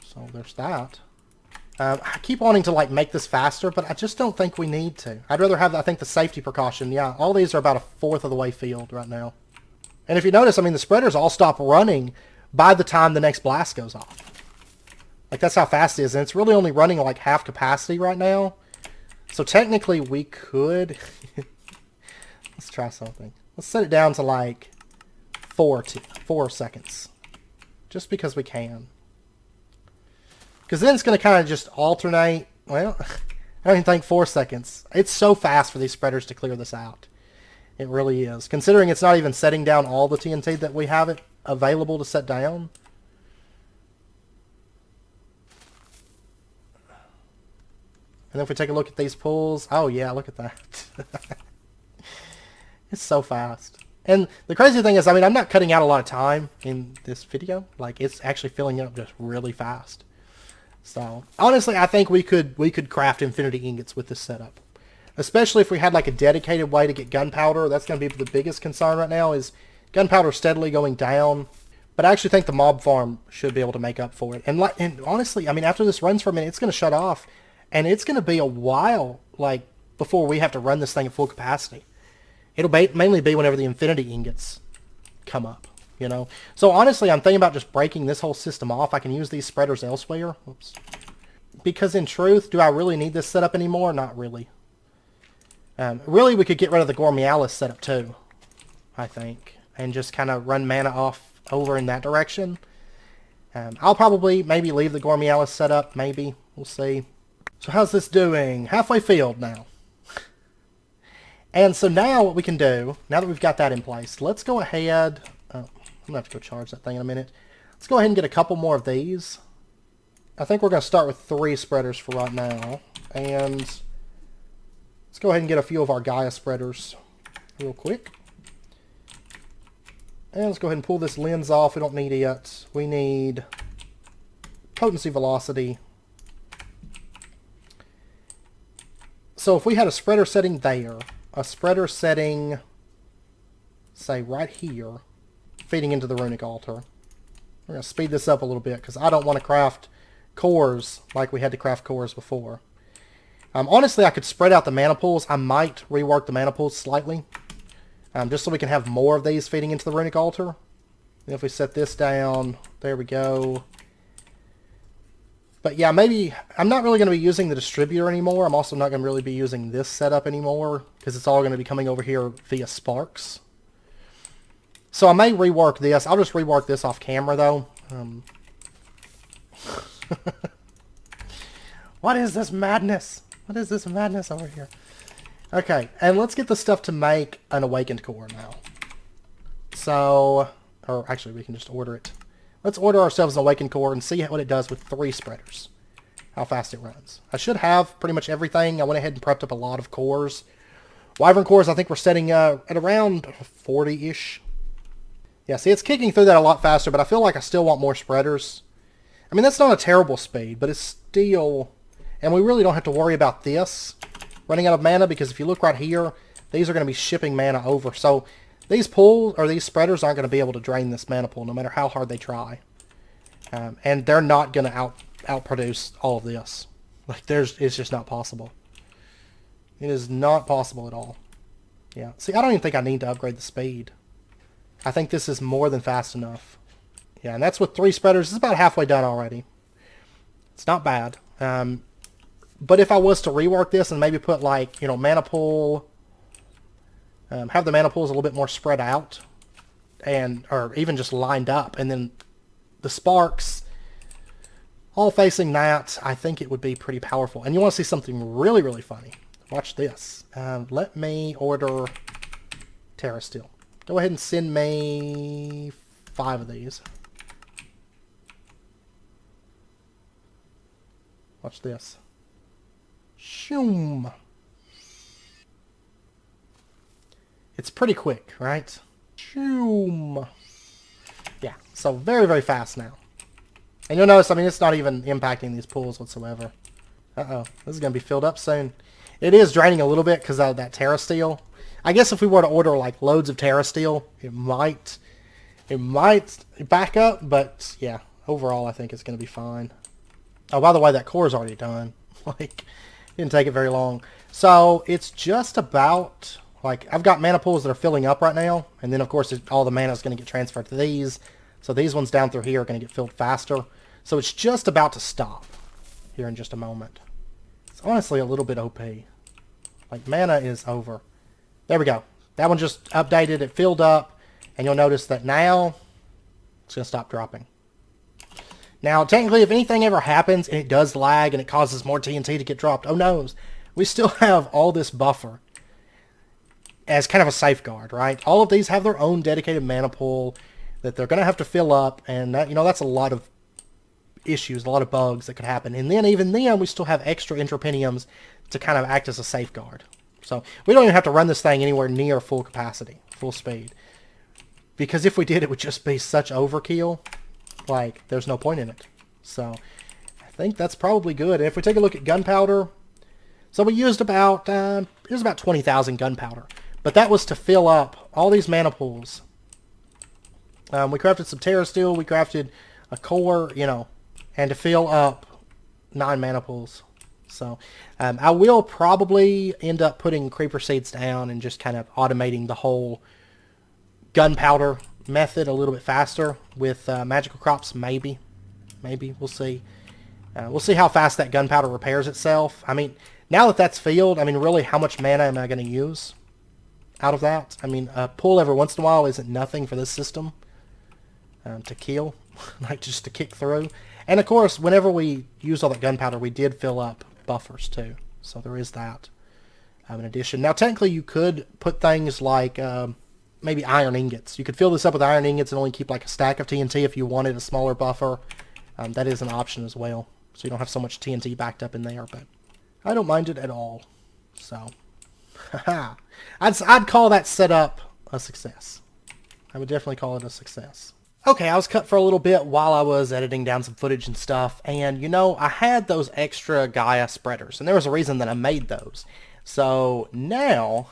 So there's that. I keep wanting to like make this faster, but I just don't think we need to. I'd rather have, I think, the safety precaution. Yeah, all these are about a fourth of the way filled right now. And if you notice, I mean, the spreaders all stop running by the time the next blast goes off. Like, that's how fast it is. And it's really only running like half capacity right now. So technically we could... Let's try something. Let's set it down to like 4 seconds. Just because we can. Because then it's going to kind of just alternate. Well, I don't even think 4 seconds. It's so fast for these spreaders to clear this out. It really is. Considering it's not even setting down all the TNT that we have it available to set down. And if we take a look at these pools, oh yeah, look at that. It's so fast. And the crazy thing is, I mean, I'm not cutting out a lot of time in this video. Like, it's actually filling up just really fast. So, honestly, I think we could craft infinity ingots with this setup. Especially if we had like a dedicated way to get gunpowder. That's going to be the biggest concern right now, is gunpowder steadily going down. But I actually think the mob farm should be able to make up for it. And honestly, I mean, after this runs for a minute, it's going to shut off. And it's going to be a while, like, before we have to run this thing at full capacity. It'll mainly be whenever the infinity ingots come up, you know. So honestly, I'm thinking about just breaking this whole system off. I can use these spreaders elsewhere. Oops. Because in truth, do I really need this setup anymore? Not really. Really, we could get rid of the Gormialis setup too, I think. And just kind of run mana off over in that direction. I'll probably maybe leave the Gormialis setup, maybe. We'll see. So how's this doing? Halfway filled now. And so now what we can do, now that we've got that in place, let's go ahead. Oh, I'm going to have to go charge that thing in a minute. Let's go ahead and get a couple more of these. I think we're going to start with 3 spreaders for right now. And let's go ahead and get a few of our Gaia Spreaders real quick. And let's go ahead and pull this lens off. We don't need it. We need potency velocity. So if we had a spreader setting there, a spreader setting, say, right here, feeding into the runic altar. We're going to speed this up a little bit because I don't want to craft cores like we had to craft cores before. Honestly, I could spread out the mana pools. I might rework the mana pools slightly, just so we can have more of these feeding into the runic altar. And if we set this down, there we go. But yeah, maybe I'm not really going to be using the distributor anymore. I'm also not going to really be using this setup anymore because it's all going to be coming over here via sparks. So I may rework this. I'll just rework this off camera though. What is this madness? What is this madness over here? Okay, and let's get the stuff to make an awakened core now. So, or actually we can just order it. Let's order ourselves an awakened core and see what it does with 3 spreaders. How fast it runs. I should have pretty much everything. I went ahead and prepped up a lot of cores. Wyvern cores, I think we're setting at around 40-ish. Yeah, see, it's kicking through that a lot faster, but I feel like I still want more spreaders. I mean, that's not a terrible speed, but it's still... And we really don't have to worry about this running out of mana, because if you look right here, these are going to be shipping mana over. So these pools, or these spreaders, aren't going to be able to drain this mana pool, no matter how hard they try. And they're not going to outproduce all of this. Like, it's just not possible. It is not possible at all. Yeah. See, I don't even think I need to upgrade the speed. I think this is more than fast enough. Yeah, and that's with 3 spreaders. It's about halfway done already. It's not bad. But if I was to rework this and maybe put, like, you know, mana pool, have the mana pools a little bit more spread out, or even just lined up, and then the sparks all facing that, I think it would be pretty powerful. And you want to see something really, really funny. Watch this. Let me order Terra Steel. Go ahead and send me 5 of these. Watch this. Shoom. It's pretty quick, right? Shoom. Yeah, so very, very fast now. And you'll notice, I mean, it's not even impacting these pools whatsoever. Uh-oh, this is going to be filled up soon. It is draining a little bit because of that Terra Steel. I guess if we were to order, like, loads of Terra Steel, it might back up, but, yeah, overall, I think it's going to be fine. Oh, by the way, that core is already done. Like, didn't take it very long. So, it's just about, like, I've got mana pools that are filling up right now, and then, of course, all the mana is going to get transferred to these. So these ones down through here are going to get filled faster. So it's just about to stop here in just a moment. It's honestly a little bit OP. Like, mana is over. There we go. That one just updated. It filled up. And you'll notice that now it's going to stop dropping. Now, technically, if anything ever happens and it does lag and it causes more TNT to get dropped, oh no, we still have all this buffer as kind of a safeguard, right? All of these have their own dedicated mana pool that they're going to have to fill up, and that, you know, that's a lot of issues, a lot of bugs that could happen. And then even then, we still have extra entropyniums to kind of act as a safeguard. So we don't even have to run this thing anywhere near full capacity, full speed. Because if we did, it would just be such overkill. Like, there's no point in it. So I think that's probably good. And if we take a look at gunpowder, so we used about, it was about 20,000 gunpowder. But that was to fill up all these mana pools. We crafted some Terra Steel, we crafted a core, you know, and to fill up 9 mana pools. So, I will probably end up putting creeper seeds down and just kind of automating the whole gunpowder method a little bit faster with magical crops, maybe. Maybe, we'll see. We'll see how fast that gunpowder repairs itself. I mean, now that that's filled, I mean, really, how much mana am I going to use out of that? I mean, a pull every once in a while isn't nothing for this system. To kill, like just to kick through. And of course, whenever we use all that gunpowder, we did fill up buffers too. So there is that in addition. Now technically you could put things like maybe iron ingots. You could fill this up with iron ingots and only keep like a stack of TNT if you wanted a smaller buffer. That is an option as well. So you don't have so much TNT backed up in there, but I don't mind it at all. So, I'd call that setup a success. I would definitely call it a success. Okay, I was cut for a little bit while I was editing down some footage and stuff, and you know, I had those extra Gaia Spreaders, and there was a reason that I made those. So now,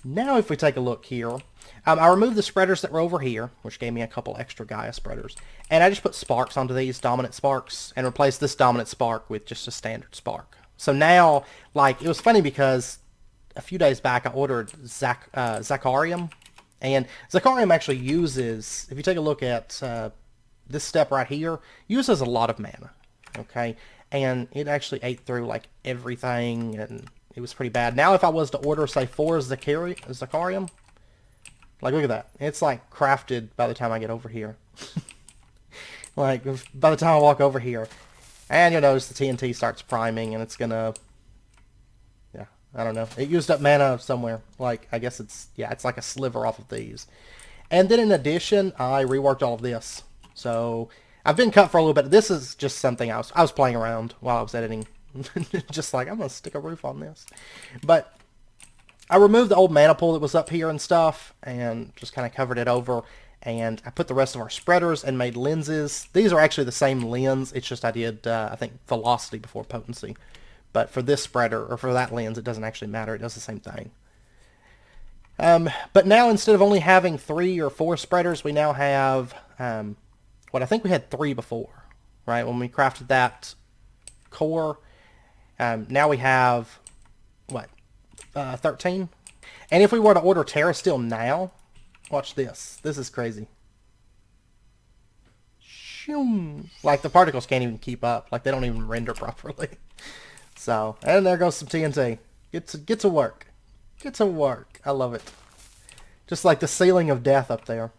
now if we take a look here, I removed the spreaders that were over here, which gave me a couple extra Gaia Spreaders, and I just put sparks onto these, dominant sparks, and replaced this dominant spark with just a standard spark. So now, like, it was funny because a few days back I ordered Zacharium. And Zacharium actually uses, if you take a look at this step right here, uses a lot of mana, okay? And it actually ate through, like, everything, and it was pretty bad. Now if I was to order, say, 4 Zacharium, like, look at that. It's, like, crafted by the time I get over here. Like, by the time I walk over here. And you'll notice the TNT starts priming, and it's gonna... I don't know. It used up mana somewhere. Like, I guess it's like a sliver off of these. And then in addition, I reworked all of this. So, I've been cut for a little bit. This is just something I was playing around while I was editing. Just like, I'm going to stick a roof on this. But, I removed the old mana pool that was up here and stuff, and just kind of covered it over. And I put the rest of our spreaders and made lenses. These are actually the same lens. It's just I did, I think, velocity before potency. But for this spreader, or for that lens, it doesn't actually matter. It does the same thing. But now, instead of only having 3 or 4 spreaders, we now have, what I think we had 3 before, right? When we crafted that core, now we have, what, 13? And if we were to order Terra Steel now, watch this. This is crazy. Like, the particles can't even keep up. Like, they don't even render properly. So, and there goes some TNT. Get to work. Get to work. I love it. Just like the ceiling of death up there.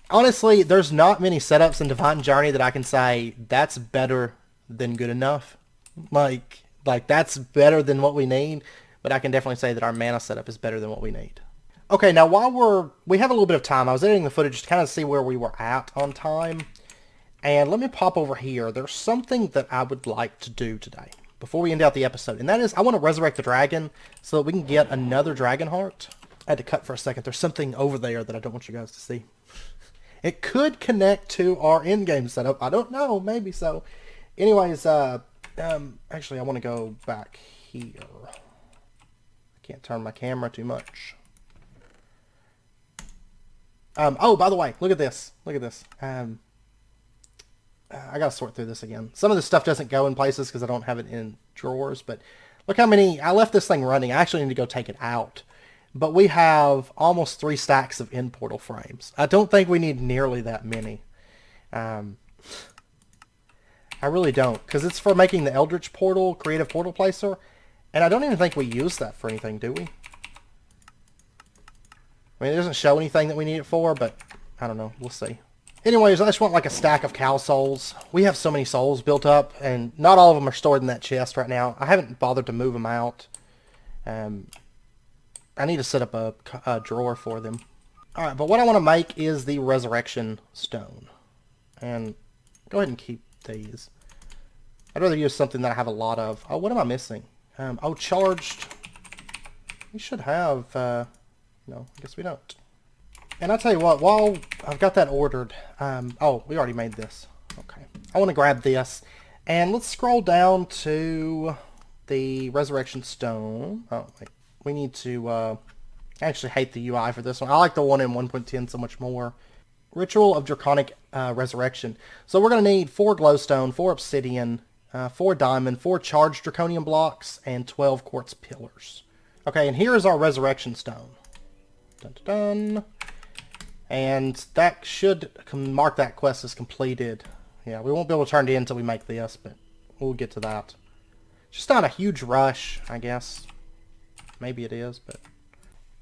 Honestly, there's not many setups in Divine Journey that I can say, that's better than good enough. Like that's better than what we need. But I can definitely say that our mana setup is better than what we need. Okay, now while we have a little bit of time, I was editing the footage to kind of see where we were at on time. And let me pop over here. There's something that I would like to do today before we end out the episode, and that is I want to resurrect the dragon so that we can get another dragon heart. I had to cut for a second. There's something over there that I don't want you guys to see. It could connect to our endgame setup. I don't know. Maybe so. Anyways, actually, I want to go back here. I can't turn my camera too much. Oh, by the way, look at this. Look at this. I gotta sort through this again. Some of this stuff doesn't go in places because I don't have it in drawers, but look how many... I left this thing running. I actually need to go take it out. But we have almost 3 stacks of end portal frames. I don't think we need nearly that many. I really don't, because it's for making the Eldritch portal, creative portal placer, and I don't even think we use that for anything, do we? I mean, it doesn't show anything that we need it for, but I don't know. We'll see. Anyways, I just want like a stack of cow souls. We have so many souls built up, and not all of them are stored in that chest right now. I haven't bothered to move them out. I need to set up a drawer for them. Alright, but what I want to make is the resurrection stone. And go ahead and keep these. I'd rather use something that I have a lot of. Oh, what am I missing? Oh, charged. We should have, no, I guess we don't. And I'll tell you what, while I've got that ordered, oh, we already made this. Okay. I want to grab this. And let's scroll down to the resurrection stone. Oh, wait. We need to, I actually hate the UI for this one. I like the one in 1.10 so much more. Ritual of Draconic Resurrection. So we're going to need 4 glowstone, 4 obsidian, 4 diamond, 4 charged draconium blocks, and 12 quartz pillars. Okay, and here is our resurrection stone. Dun, dun, dun. And that should mark that quest as completed. Yeah, we won't be able to turn it in until we make this, but we'll get to that. Just not a huge rush, I guess. Maybe it is, but...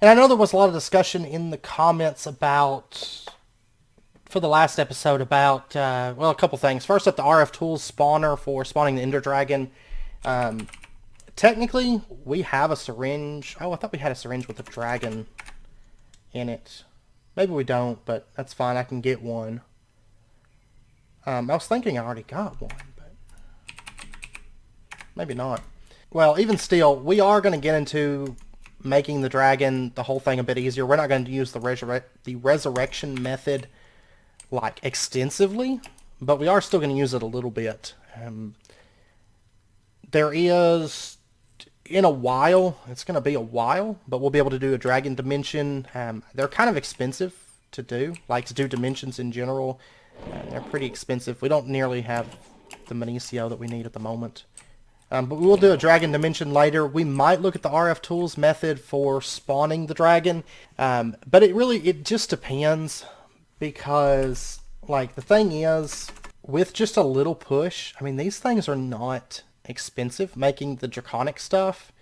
And I know there was a lot of discussion in the comments about... For the last episode about, well, a couple things. First up, the RF Tools spawner for spawning the Ender Dragon. Technically, we have a syringe. Oh, I thought we had a syringe with a dragon in it. Maybe we don't, but that's fine. I can get one. I was thinking I already got one, but... Maybe not. Well, even still, we are going to get into making the dragon, the whole thing, a bit easier. We're not going to use the resurrection method, like, extensively, but we are still going to use it a little bit. There is, in a while, it's going to be a while, but we'll be able to do a dragon dimension. They're kind of expensive to do, like to do dimensions in general. They're pretty expensive. We don't nearly have the Minicio that we need at the moment. But we will do a dragon dimension later. We might look at the RF Tools method for spawning the dragon. But it just depends. Because, like, the thing is, with just a little push, I mean, these things are not expensive, making the draconic stuff.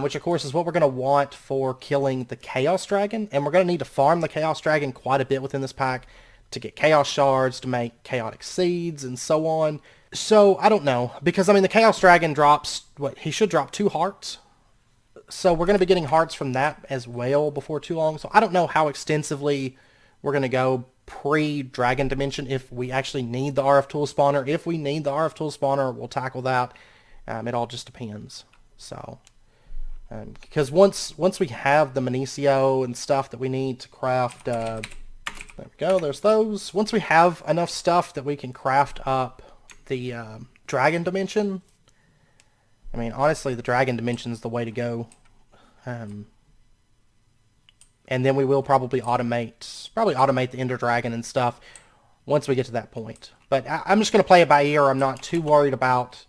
Which, of course, is what we're going to want for killing the Chaos Dragon. And we're going to need to farm the Chaos Dragon quite a bit within this pack to get Chaos Shards, to make Chaotic Seeds, and so on. So, I don't know, because, I mean, the Chaos Dragon drops, he should drop 2 hearts. So, we're going to be getting hearts from that as well before too long. So, I don't know how extensively we're going to go pre-Dragon Dimension if we actually need the RF Tool Spawner. If we need the RF Tool Spawner, we'll tackle that. It all just depends. So, because once we have the Minicio and stuff that we need to craft, there we go, there's those. Once we have enough stuff that we can craft up the Dragon Dimension, I mean, honestly, the Dragon Dimension is the way to go. And then we will probably automate the Ender Dragon and stuff once we get to that point. But I'm just going to play it by ear. I'm not too worried about...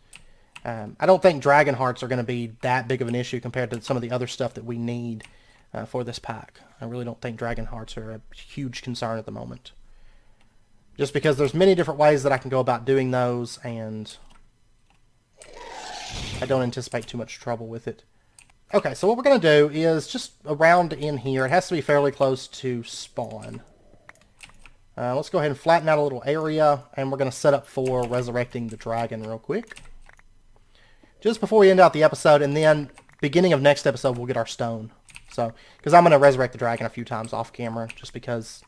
I don't think Dragon Hearts are going to be that big of an issue compared to some of the other stuff that we need for this pack. I really don't think Dragon Hearts are a huge concern at the moment. Just because there's many different ways that I can go about doing those, and I don't anticipate too much trouble with it. Okay, so what we're going to do is just around in here. It has to be fairly close to spawn. Let's go ahead and flatten out a little area, and we're going to set up for resurrecting the dragon real quick. Just before we end out the episode, and then beginning of next episode, we'll get our stone. So, because I'm going to resurrect the dragon a few times off camera, just because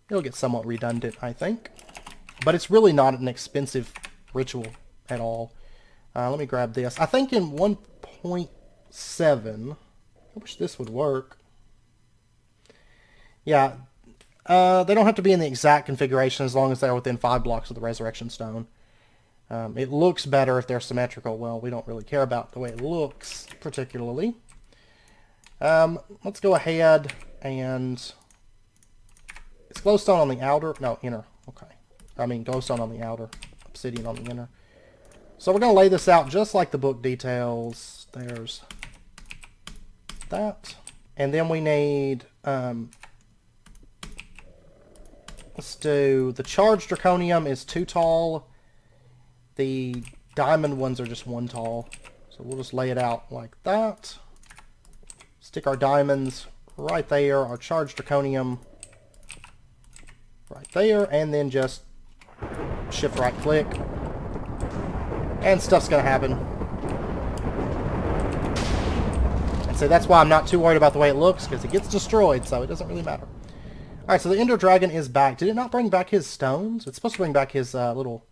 it'll get somewhat redundant, I think. But it's really not an expensive ritual at all. Let me grab this. I think in 1.7, I wish this would work. Yeah, they don't have to be in the exact configuration as long as they're within 5 blocks of the resurrection stone. It looks better if they're symmetrical. Well, we don't really care about the way it looks particularly. Let's go ahead and... It's glowstone on the outer? No, inner. Okay. I mean, glowstone on the outer. Obsidian on the inner. So we're going to lay this out just like the book details. There's that. And then we need... let's do... The charged draconium is 2 tall. The diamond ones are just 1 tall. So we'll just lay it out like that. Stick our diamonds right there. Our charged draconium right there. And then just shift right click. And stuff's going to happen. And so that's why I'm not too worried about the way it looks, because it gets destroyed, so it doesn't really matter. Alright, so the Ender Dragon is back. Did it not bring back his stones? It's supposed to bring back his little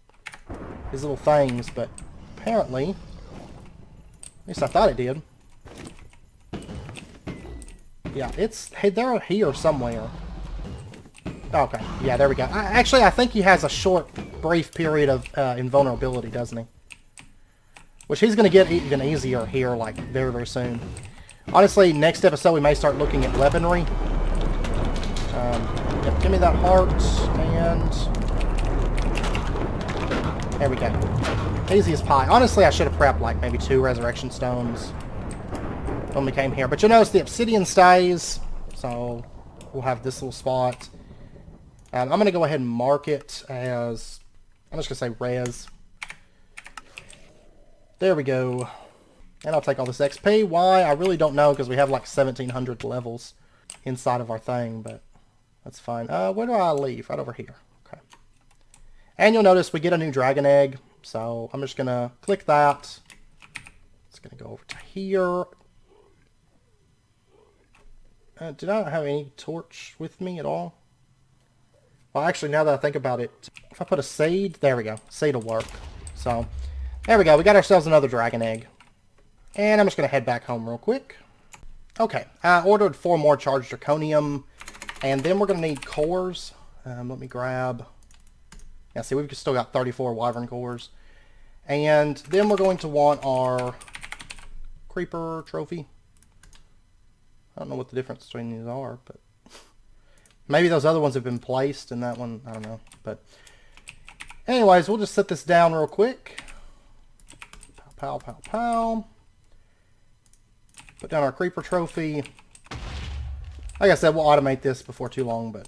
things, but apparently, at least I thought it did. Yeah, hey, they're here somewhere. Okay, yeah, there we go. Actually, I think he has a short, brief period of invulnerability, doesn't he? Which he's going to get even easier here, like, very, very soon. Honestly, next episode we may start looking at weaponry. Yep, give me that heart, and... There we go. Easy as pie. Honestly, I should have prepped, like, maybe 2 resurrection stones when we came here. But you'll notice the obsidian stays, so we'll have this little spot. I'm going to go ahead and mark it as... I'm just going to say res. There we go. And I'll take all this XP. Why? I really don't know, because we have like 1,700 levels inside of our thing, but that's fine. Where do I leave? Right over here. Okay. And you'll notice we get a new dragon egg, so I'm just going to click that. It's going to go over to here. Did I not have any torch with me at all? Well, actually, now that I think about it, if I put a seed, there we go. Seed will work. So... There we go, we got ourselves another dragon egg. And I'm just going to head back home real quick. Okay, I ordered 4 more charged draconium. And then we're going to need cores. Let me grab... Yeah, see, we've still got 34 wyvern cores. And then we're going to want our creeper trophy. I don't know what the difference between these are, but... Maybe those other ones have been placed, and that one, I don't know. But anyways, we'll just set this down real quick. Pow, pow, pow. Put down our creeper trophy. Like I said, we'll automate this before too long, but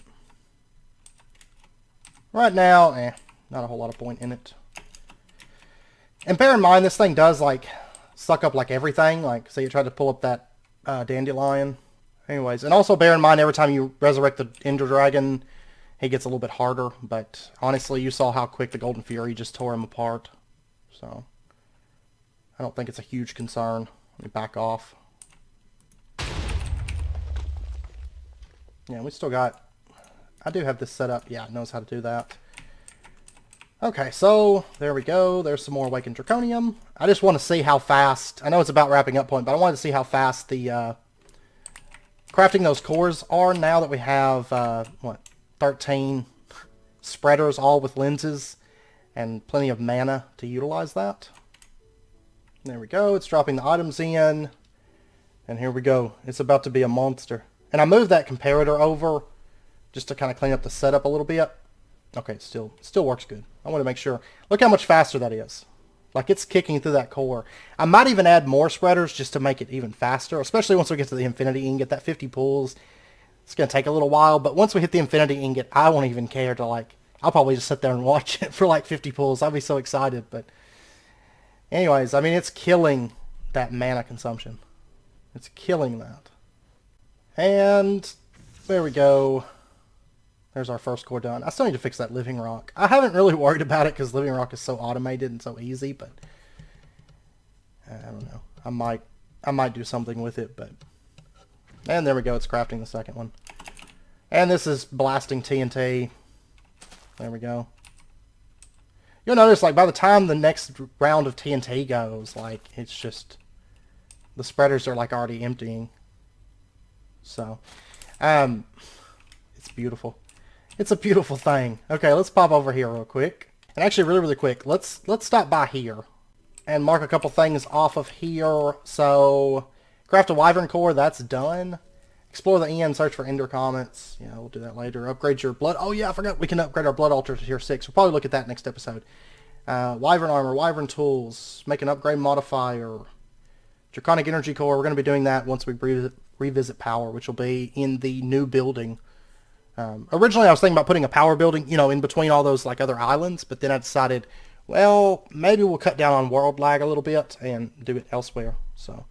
right now, not a whole lot of point in it. And bear in mind, this thing does, like, suck up, like, everything. Like, say you tried to pull up that dandelion. Anyways, and also bear in mind, every time you resurrect the Ender Dragon, he gets a little bit harder. But honestly, you saw how quick the Golden Fury just tore him apart. So... I don't think it's a huge concern. Let me back off. Yeah, we still got... I do have this set up. Yeah, it knows how to do that. Okay, so there we go. There's some more awakened draconium. I just want to see how fast... I know it's about wrapping up point, but I wanted to see how fast the crafting those cores are now that we have, 13 spreaders, all with lenses, and plenty of mana to utilize that. There we go. It's dropping the items in. And here we go. It's about to be a monster. And I moved that comparator over just to kind of clean up the setup a little bit. Okay, it still works good. I want to make sure. Look how much faster that is. Like, it's kicking through that core. I might even add more spreaders just to make it even faster, especially once we get to the infinity ingot. That 50 pulls, it's going to take a little while. But once we hit the infinity ingot, I won't even care to, like... I'll probably just sit there and watch it for, like, 50 pulls. I'll be so excited, but... Anyways, I mean, it's killing that mana consumption. It's killing that. And there we go. There's our first core done. I still need to fix that living rock. I haven't really worried about it because living rock is so automated and so easy, but I don't know. I might do something with it, but... And there we go. It's crafting the second one. And this is blasting TNT. There we go. You'll notice, like, by the time the next round of TNT goes, like, it's just... The spreaders are, like, already emptying. So, just beautiful. It's a beautiful thing. Okay, let's pop over here real quick. And actually, really, really quick, let's stop by here and mark a couple things off of here. So, craft a wyvern core, that's done. Explore the end, search for ender comets. Yeah, we'll do that later. Upgrade your blood. Oh yeah, I forgot we can upgrade our blood altar to tier 6. We'll probably look at that next episode. Wyvern armor, wyvern tools, make an upgrade modifier. Draconic energy core, we're going to be doing that once we revisit power, which will be in the new building. Originally I was thinking about putting a power building, you know, in between all those like other islands, but then I decided, well, maybe we'll cut down on world lag a little bit and do it elsewhere. So,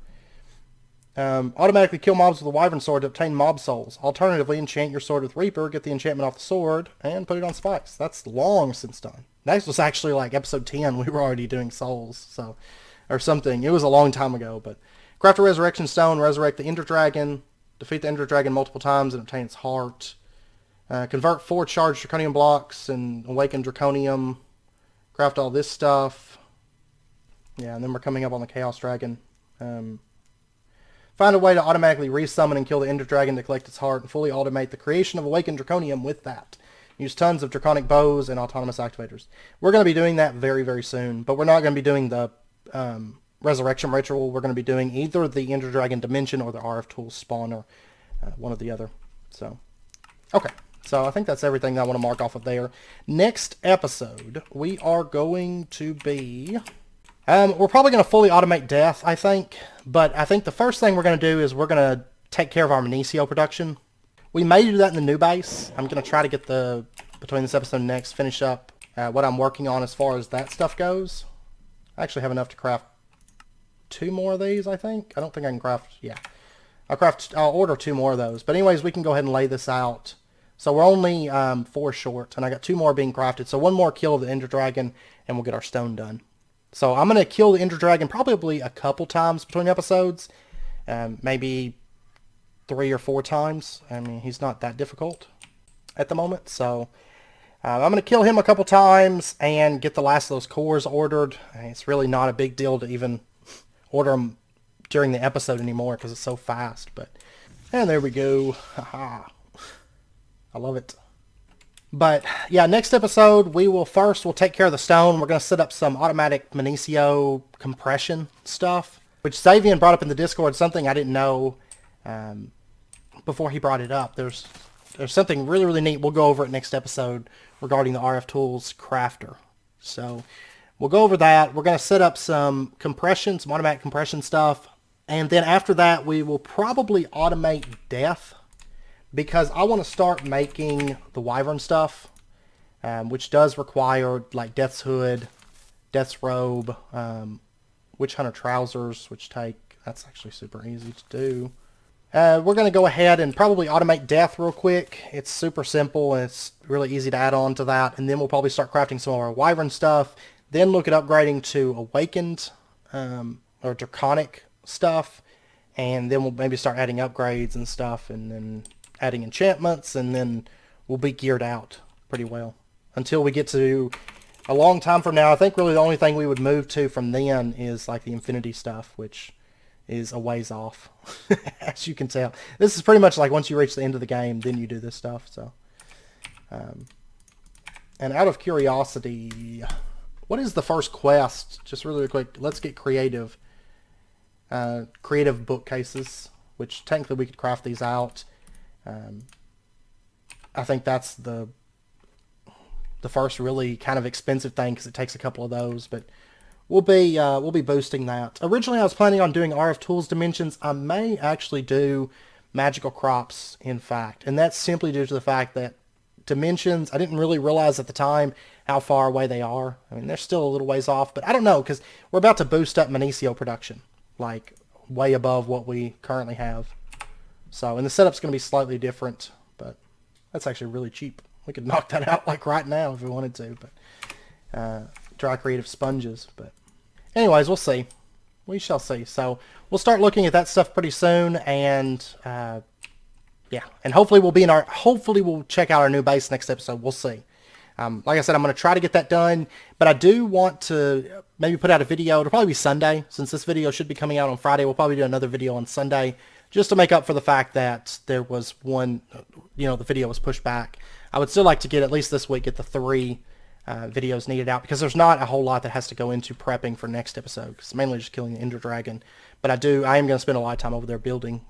automatically kill mobs with a wyvern sword to obtain mob souls. Alternatively, enchant your sword with Reaper, get the enchantment off the sword, and put it on spikes. That's long since done. That was actually like episode 10. We were already doing souls, so, or something. It was a long time ago, but craft a resurrection stone, resurrect the ender dragon, defeat the ender dragon multiple times and obtain its heart. Convert 4 charged draconium blocks and awaken draconium. Craft all this stuff. Yeah, and then we're coming up on the chaos dragon. Find a way to automatically resummon and kill the ender dragon to collect its heart and fully automate the creation of awakened draconium with that. Use tons of draconic bows and autonomous activators. We're going to be doing that very, very soon, but we're not going to be doing the resurrection ritual. We're going to be doing either the ender dragon dimension or the RF tools spawner, one or the other. So, okay. So I think that's everything I want to mark off of there. Next episode, we are going to be... we're probably going to fully automate death, I think. But I think the first thing we're going to do is we're going to take care of our Minicio production. We may do that in the new base. I'm going to try to get between this episode and next, finish up what I'm working on as far as that stuff goes. I actually have enough to craft 2 more of these, I think. I don't think I can craft... Yeah. I'll order 2 more of those. But anyways, we can go ahead and lay this out. So we're only 4 short, and I got 2 more being crafted. So 1 more kill of the ender dragon, and we'll get our stone done. So I'm going to kill the ender dragon probably a couple times between episodes. Maybe 3 or 4 times. I mean, he's not that difficult at the moment. So I'm going to kill him a couple times and get the last of those cores ordered. It's really not a big deal to even order them during the episode anymore because it's so fast. And there we go. Haha. I love it. But yeah, next episode we'll take care of the stone. We're going to set up some automatic Minicio compression stuff, which Xavian brought up in the Discord, something I didn't know before he brought it up. There's something really, really neat. We'll go over it next episode regarding the RF Tools Crafter. So we'll go over that. We're going to set up some compression, some automatic compression stuff. And then after that, we will probably automate death, because I want to start making the wyvern stuff, which does require like Death's Hood, Death's Robe, Witch Hunter Trousers, that's actually super easy to do. We're going to go ahead and probably automate death real quick. It's super simple and it's really easy to add on to that. And then we'll probably start crafting some of our wyvern stuff. Then look at upgrading to awakened or draconic stuff. And then we'll maybe start adding upgrades and stuff, and then adding enchantments, and then we'll be geared out pretty well until we get to a long time from now. I think really the only thing we would move to from then is like the infinity stuff, which is a ways off. As you can tell, this is pretty much like once you reach the end of the game, then you do this stuff. So and out of curiosity, what is the first quest? Just really quick, let's get creative. Creative bookcases, which technically we could craft these out. I think that's the first really kind of expensive thing, because it takes a couple of those, but we'll be boosting that. Originally I was planning on doing RF Tools Dimensions. I may actually do Magical Crops, in fact, and that's simply due to the fact that Dimensions, I didn't really realize at the time how far away they are. I mean, they're still a little ways off, but I don't know, because we're about to boost up Minicio production, like way above what we currently have. So, and the setup's going to be slightly different, but that's actually really cheap. We could knock that out like right now if we wanted to, but dry creative sponges. But anyways, we'll see. We shall see. So we'll start looking at that stuff pretty soon, and yeah, and hopefully we'll check out our new base next episode. We'll see. Like I said, I'm going to try to get that done, but I do want to maybe put out a video. It'll probably be Sunday, since this video should be coming out on Friday. We'll probably do another video on Sunday, just to make up for the fact that there was one, the video was pushed back. I would still like to get, at least this week, get the 3 videos needed out, because there's not a whole lot that has to go into prepping for next episode. It's mainly just killing the Ender Dragon. But I am going to spend a lot of time over there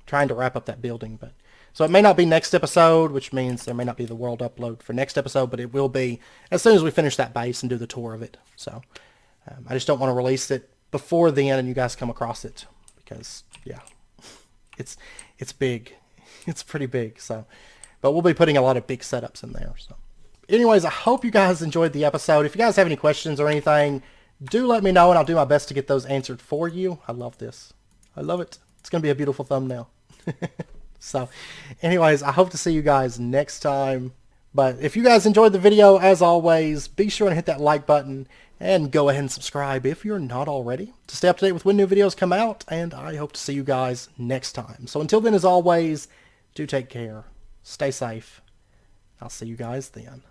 trying to wrap up that building. So it may not be next episode, which means there may not be the world upload for next episode, but it will be as soon as we finish that base and do the tour of it. So I just don't want to release it before then and you guys come across it, because yeah, it's big. It's pretty big. So, but we'll be putting a lot of big setups in there. So anyways, I hope you guys enjoyed the episode. If you guys have any questions or anything, do let me know and I'll do my best to get those answered for you. I love this. I love it. It's going to be a beautiful thumbnail. So anyways, I hope to see you guys next time. But if you guys enjoyed the video, as always, be sure to hit that like button and go ahead and subscribe if you're not already to stay up to date with when new videos come out. And I hope to see you guys next time. So until then, as always, do take care. Stay safe. I'll see you guys then.